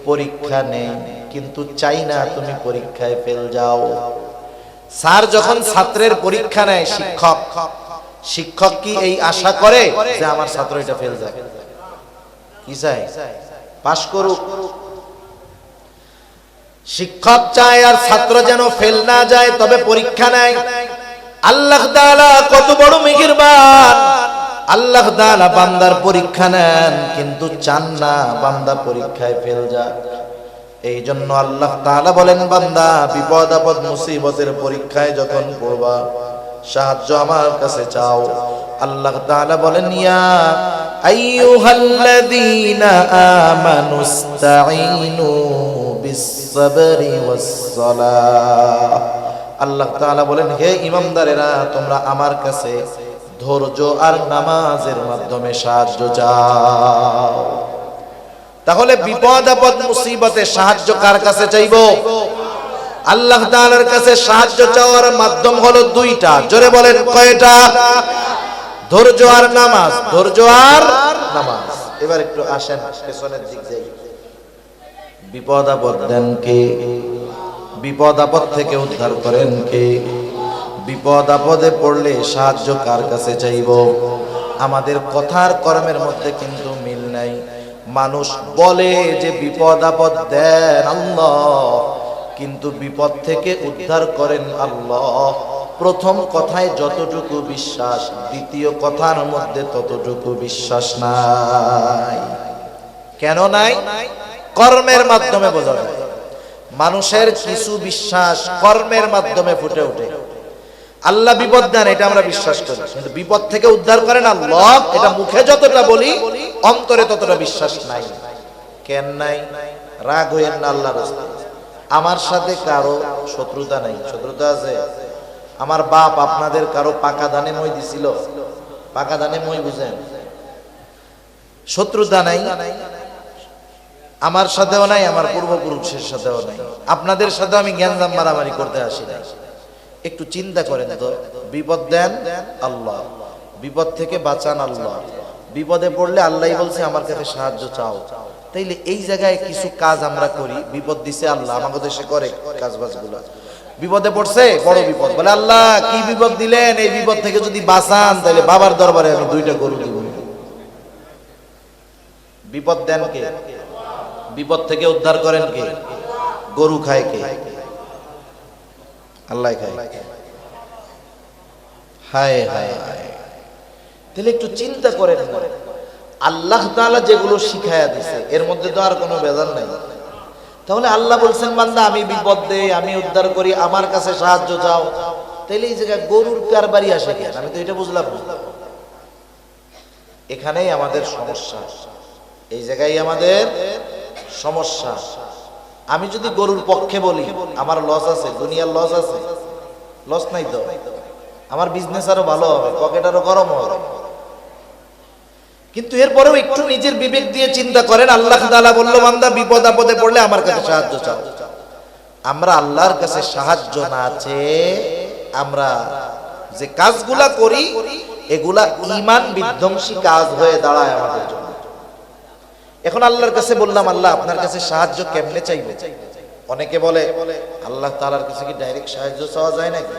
পরীক্ষা নেই, কিন্তু চাই না তুমি পরীক্ষায় ফেল যাও। স্যার যখন ছাত্রের পরীক্ষা নেয়, শিক্ষক কি এই আশা করে যে আমার ছাত্র এটা ফেল যায়? কি চাই? পাস করুক। শিক্ষক চায় আর ছাত্র যেন ফেল না যায়, তবে পরীক্ষা নেয়। আল্লাহ তাআলা কত বড় মেহেরবান! আল্লাহ তাআলা বান্দার পরীক্ষা নেন, কিন্তু চান না বান্দা পরীক্ষায় ফেল যায়। এই জন্য আল্লাহ তাআলা বলেন বান্দা বিপদ আপদ মুসিবতের পরীক্ষায় যখন পড়বা, সাহায্য আমার কাছে চাও। আল্লাহ তাআলা বলেন ইয়া আইয়ুহাল্লাযীনা আমানুস্তাঈনু বিস-সাবরি ওয়াস-সালাহ। আল্লাহ তাআলা বলেন হে ঈমানদারেরা, তোমরা আমার কাছে ধৈর্য আর নামাজের মাধ্যমে সাহায্য চাও। তাহলে বিপদ আপদ মুসিবতে সাহায্য কার কাছে চাইব? আল্লাহ তাআলার কাছে সাহায্য চাওয়ার মাধ্যম হলো দুইটা। জোরে বলেন কয়টা? ধৈর্য আর নামাজ। ধৈর্য আর নামাজ। এবার একটু আসেন পেছনের দিক যাই। বিপদ আপদ দেন কে? বিপদ আপদ থেকে উদ্ধার করেন কে? বিপদ আপদে পড়লে সাহায্য কার কাছে চাইব? আমাদের কথার কর্মের মধ্যে কিন্তু মিল নাই। মানুষ বলে যে বিপদ আপদ দেন আল্লাহ, কিন্তু বিপদ থেকে উদ্ধার করেন আল্লাহ। প্রথম কথায় যতটুকু বিশ্বাস, দ্বিতীয় কথার মধ্যে ততটুকু বিশ্বাস নাই। কেন নাই? কর্মের মাধ্যমে বোঝা যায়। মানুষের কিছু বিশ্বাস কর্মের মাধ্যমে ফুটে ওঠে। আল্লাহ বিপদ দেন এটা আমরা বিশ্বাস করি, কিন্তু বিপদ থেকে উদ্ধার করেন আল্লাহ, এটা মুখে যতটা বলি অন্তরে ততটা বিশ্বাস নাই। কেন নাই? রাগ হইেন না আল্লাহর রাস্তায়। আমার সাথে কারো শত্রুতা নাই। শত্রুতা আছে? আমার বাপ আপনাদের কারো পাকা ধানে মই দিছিল? পাকা ধানে মই বুঝেন? শত্রুতা নাই। আমার সাথেও নাই, আমার পূর্বপুরুষের সাথেও নাই। আপনাদের সাথে আমি গ্যাঞ্জাম মারামারি করতে আসি না। একটু চিন্তা করেন তো, বিপদ দেন আল্লাহ, বিপদ থেকে বাঁচান আল্লাহ। বিপদে পড়লে আল্লাহই বলছে আমার কাছে সাহায্য চাও। তাইলে এই জায়গায় কিছু কাজ আমরা করি, বিপদ দিছে আল্লাহ, আমাদের দেশে করে কাজবাজগুলো। বিপদে পড়ছে, বড় বিপদ, বলে আল্লাহ কি বিপদ দিলেন, এই বিপদ থেকে যদি বাঁচান তাহলে বাবার দরবারে আমি 2টা গরু দিব। বিপদ দেন কে? বিপদ থেকে উদ্ধার করেন কে? গরু খায় কে? আল্লাহ খায়। হায় হায় হায়। তাহলে একটু চিন্তা করেন, আল্লাহ তাআলা যেগুলো শিখায়া দিছে এর মধ্যে তো আর কোনো ভেজাল নাই। তাহলে আল্লাহ বলছেন বান্দা আমি বিপদ দেই, আমি উদ্ধার করি, আমার কাছে সাহায্য চাও, তাহলে এই জায়গায় গরুর কারবারি আসে কেন? আমি তো এটা বুঝলাম না। এখানেই আমাদের সমস্যা, এই জায়গায় আমাদের সমস্যা। আমি যদি গরুর পক্ষে বলি আমার লস আছে, দুনিয়ার লস আছে, লস নাই তো, আমার বিজনেস আরো ভালো হবে, পকেট আরো গরম হবে। কিন্তু এরপরেও একটু নিজের বিবেক দিয়ে চিন্তা করেন, আল্লাহ তাআলা বলল বান্দা বিপদ আপদে পড়লে আমার কাছে সাহায্য চাও। আমরা আল্লাহর কাছে সাহায্য না চেয়ে আমরা যে কাজগুলা করি এগুলা ঈমান বিধ্বংসী কাজ হয়ে দাঁড়ায় আমাদের জন্য। এখন আল্লাহর কাছে বললাম আল্লাহ আপনার কাছে সাহায্য কেমনে চাইবো? অনেকে বলে আল্লাহ তাআলার কাছে কি ডাইরেক্ট সাহায্য চাওয়া যায় নাকি?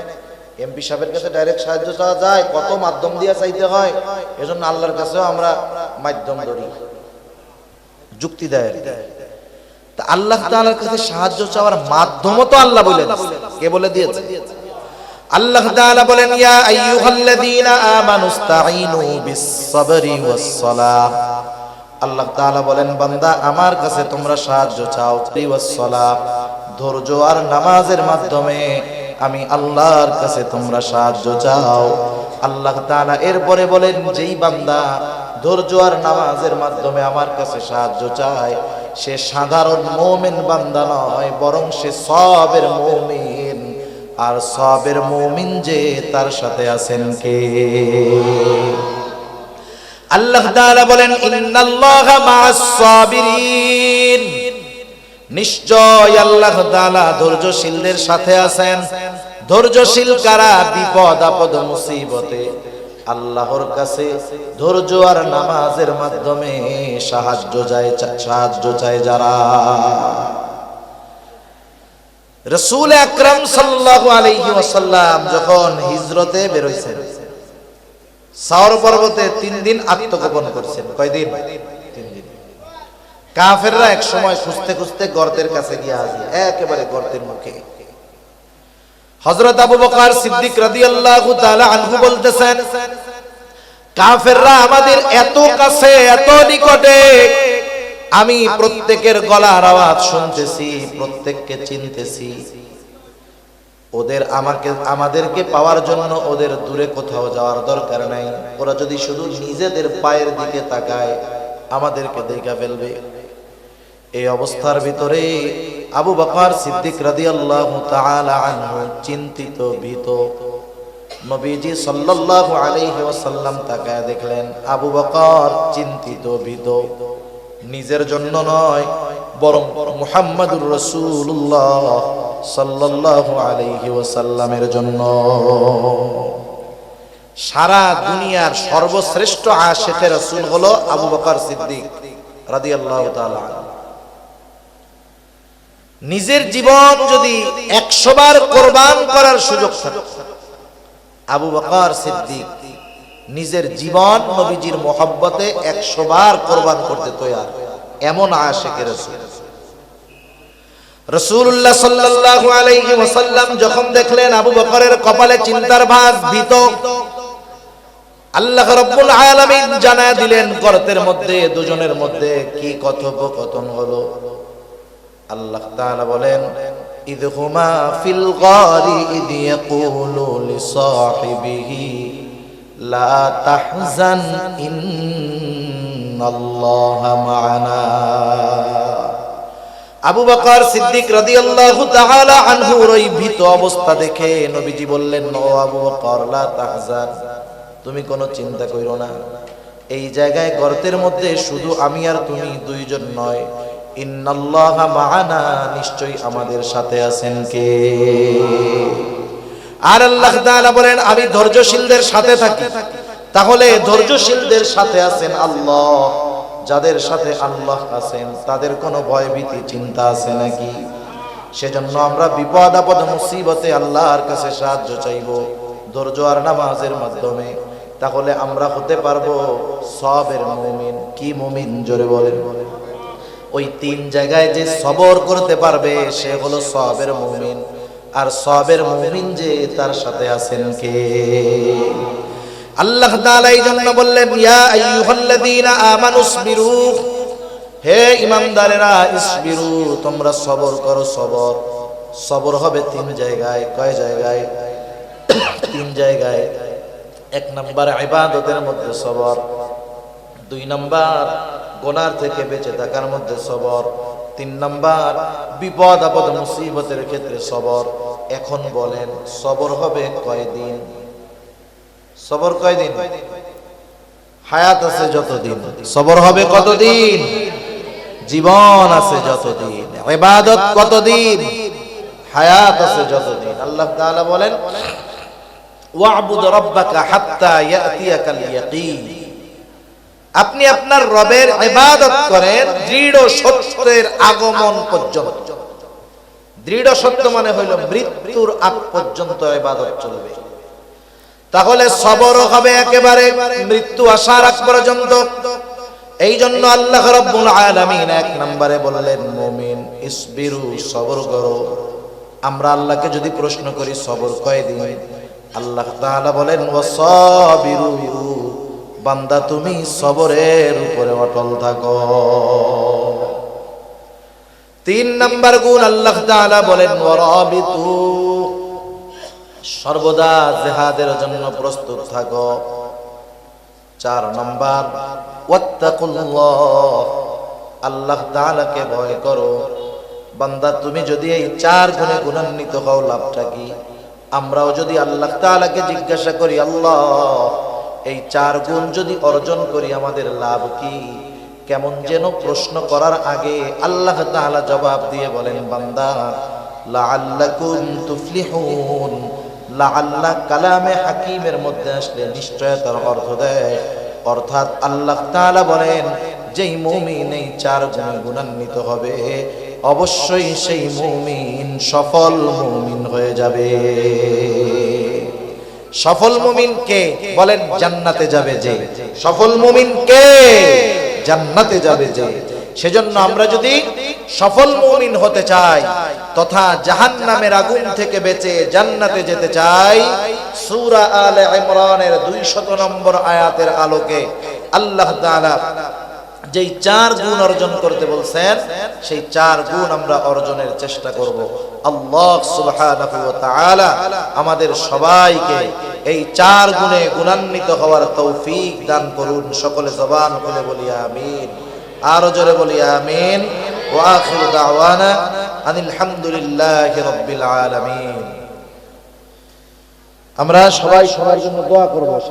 এমপি সাহেবের কাছে ডাইরেক্ট সাহায্য চাওয়া যায়? কত মাধ্যম দিয়ে চাইতে হয়, এজন্য আল্লাহর কাছেও আমরা মাধ্যম ধরি, যুক্তি দেয়। তা আল্লাহ তাআলার কাছে সাহায্য চাওয়ার মাধ্যমও তো আল্লাহ বলে দিয়েছে। কে বলে দিয়েছে? আল্লাহ তাআলা বলেন ইয়া আইয়ুহাল্লাযীনা আমানুস্তাঈনু বিস-সাবরি ওয়াস-সালাহ। আল্লাহ তাআলা বলেন বান্দা আমার কাছে তোমরা সাহায্য চাও ওয়াস-সালাহ, ধৈর্য আর নামাজের মাধ্যমে আমি আল্লাহর কাছে তোমরা সাহায্য চাও। আল্লাহ তাআলা এরপরে বলেন যেই বান্দা ধৈর্য আর নামাজের মাধ্যমে আমার কাছে সাহায্য চায় সে সাধারণ মুমিন বান্দা নয়, বরং সে সবের মুমিন। আর সবের মুমিন যে তার সাথে আছেন কে? আল্লাহ তাআলা বলেন ইন্নাল্লাহা মা'আস সাবিরিন, নিশ্চয় আল্লাহ তাআলা ধৈর্যশীলদের সাথে আছেন। ধৈর্যশীল কারা? বিপদ আপদ মুসিবতে আল্লাহর কাছে ধৈর্য আর নামাজের মাধ্যমে সাহায্য চায় যারা। রাসূল আকরাম সাল্লাল্লাহু আলাইহি ওয়াসাল্লাম যখন হিজরতে বের হইছেন, সাওর পর্বতে 3 দিন আত্মগোপন করছেন। কয়দিন? 3 দিন। কাফেররা এক সময় খুঁজতে খুঁজতে গর্তের কাছে গিয়ে হাজির, একেবারে গর্তের মুখে। হযরত আবু বকর সিদ্দিক রাদিয়াল্লাহু তাআলা আনহু বলতেছেন কাফেররা আমাদের এত কাছে, এত নিকটে, আমি প্রত্যেকের গলার আওয়াজ শুনতেছি, প্রত্যেককে চিনতেছি। ওদের আমাদেরকে পাওয়ার জন্য ওদের দূরে কোথাও যাওয়ার দরকার নাই। ওরা যদি শুধু নিজেদের পায়ের দিকে তাকায় আমাদেরকে দেখা ফেলবে। এই অবস্থার ভিতরে আবু বকর সিদ্দিক রাদিয়াল্লাহু তাআলা আনহু চিন্তিত, ভীত। নবীজি সাল্লাল্লাহু আলাইহি ওয়াসাল্লাম তাকায় দেখলেন আবু বকর চিন্তিত, ভীত, নিজের জন্য নয় বরং মুহাম্মাদুর রাসূলুল্লাহ সাল্লাল্লাহু আলাইহি ওয়াসাল্লামের জন্য। সারা দুনিয়ার সর্বশ্রেষ্ঠ আশিকে রাসূল হলো আবু বকর সিদ্দিক রাদিয়াল্লাহু তাআলা। নিজের জীবন যদি 100 বার কুরবান করার সুযোগ থাকে, আবু বকর সিদ্দিক নিজের জীবন নবীজির মহব্বতে 100 বার কুরবান করতে তৈয়ার, এমন আশিকে রাসূল। রাসূলুল্লাহ সাল্লাল্লাহু আলাইহি ওয়াসাল্লাম যখন দেখলেন আবু বকরের কপালে চিন্তার ভাঁজ, ভীত, আল্লাহ রাব্বুল আলামিন জানায় দিলেন গর্তের মধ্যে দুজনের মধ্যে কি কথোপকথন হলো। আল্লাহ তাআলা বলেন ইয হুমা ফিল গারি ইয ইয়াকুলু লিসাহিবিহি লা তাহজান ইন্নাল্লাহা মা'ানা। আবু বকর সিদ্দিক রাদিয়াল্লাহু তাআলা আনহুর ওই ভীত অবস্থা দেখে নবীজি বললেন ও আবু বকর লা তাহজান, তুমি কোনো চিন্তা কইরো না। এই জায়গায় গর্তের মধ্যে শুধু আমি আর তুমি দুইজন নয়, ইন্নাল্লাহা মা'ানা, নিশ্চয়ই আমাদের সাথে আছেন কে? আর আল্লাহ তাআলা বলেন আমি ধৈর্যশীলদের সাথে থাকি। তাহলে ধৈর্যশীলদের সাথে আছেন আল্লাহ। যাদের সাথে আল্লাহ আছেন তাদের কোনো ভয় ভীতি চিন্তা আছে নাকি? সেজন্য আমরা বিপদ আপদ মুসিবতে আল্লাহর কাছে সাহায্য চাইব ধৈর্য আর নামাজের মাধ্যমে। তাহলে আমরা হতে পারবো সবের মুমিন। কি মুমিন? জোরে বলেন। ওই 3 জায়গায় যে সবর করতে পারবে সে হলো সবের মুমিন। আর সবের মুমিন যে তার সাথে আছেন কে? আল্লাহ তাআলা এই জন্য বললেন ইয়া আইয়ুহাল্লাযীনা আমানুসবিরু, হে ঈমানদারেরা ইসবিরু, তোমরা সবর করো। সবর সবর হবে তিন জায়গায়। কয় জায়গায়? তিন জায়গায়। এক নাম্বার ইবাদতের মধ্যে সবর, দুই নাম্বার গুনাহ থেকে বেঁচে থাকার মধ্যে সবর, তিন নাম্বার বিপদ আপদ মুসিবতের ক্ষেত্রে সবর। এখন বলেন সবর হবে কয়দিন? সবর কয়দিন? হায়াত আছে যতদিন সবর হবে কতদিন? জীবন আছে যতদিন। ইবাদত কতদিন? হায়াত আছে যতদিন। আল্লাহ তাআলা বলেন ওয়া'বুদ রাব্বাকা হাত্তা ইয়াতিয়াকাল ইয়াকিন, আপনি আপনার রবের ইবাদত করেন দৃঢ় সত্যের আগমন পর্যন্ত। দৃঢ় সত্য মানে হইল মৃত্যুর আগ পর্যন্ত ইবাদত চলবে। তাহলে সবর হবে একেবারে মৃত্যু আসার আগ পর্যন্ত। এই জন্য আল্লাহ রাব্বুল আলামিন এক নম্বরে বললেন মুমিন ইসবিরু, সবর করো। আমরা আল্লাহকে যদি প্রশ্ন করি সবর কয়দিন, আল্লাহ তাআলা বলেন ওয়াসাবিরু, বান্দা তুমি সবরের উপরে অটল থাকো। তিন নাম্বার গুণ আল্লাহ তাআলা বলেন ওয়ারাবিতু, সর্বদা জিহাদের জন্য প্রস্তুত থাকো। চার নাম্বার ওয়াত্তাকুল্লাহ, আল্লাহ তাআলাকে ভয় করো। বান্দা তুমি যদি এই চার গুণে গুণান্বিত হও লাভটা কি? আমরাও যদি আল্লাহ তাআলাকে জিজ্ঞাসা করি আল্লাহ এই চার গুণ যদি অর্জন করি আমাদের লাভ কি? কেমন যেন প্রশ্ন করার আগে আল্লাহ তাআলা জবাব দিয়ে বলেন বান্দা লাআল্লাকুম তুফলিহুন। লাআল্লাহ কালামে হাকিমের মধ্যে আসলে নিশ্চয়তার অর্থ দেয়, অর্থাৎ আল্লাহ তাআলা বলেন যেই মুমিন এই চার গুণে গুণান্বিত হবে অবশ্যই সেই মুমিন সফল মুমিন হয়ে যাবে। সফল মুমিন কে? বলেন জান্নাতে যাবে যে। সফল মুমিন কে? জান্নাতে যাবে যে। সেজন্য আমরা যদি সফল মুমিন হতে চাই তথা জাহান্নামের আগুন থেকে বেঁচে জান্নাতে যেতে চাই, সূরা আলে ইমরানের 200 নম্বর আয়াতের আলোকে আল্লাহ তাআলা যেই চার গুণ অর্জন করতে বলছেন সেই চার গুণ আমরা অর্জনের চেষ্টা করব। আল্লাহ সুবহানাহু ওয়া তাআলা আমাদের সবাইকে এই চার গুণে গুণান্বিত হওয়ার তৌফিক দান করুন। সকলে জবান খুলে বলি আমিন, আরো জোরে বলি আমিন। ওয়া আখিরু দাওয়ানা আনিল হামদুলিল্লাহি রাব্বিল আলামিন। আমরা সবাই সবার জন্য দোয়া করব।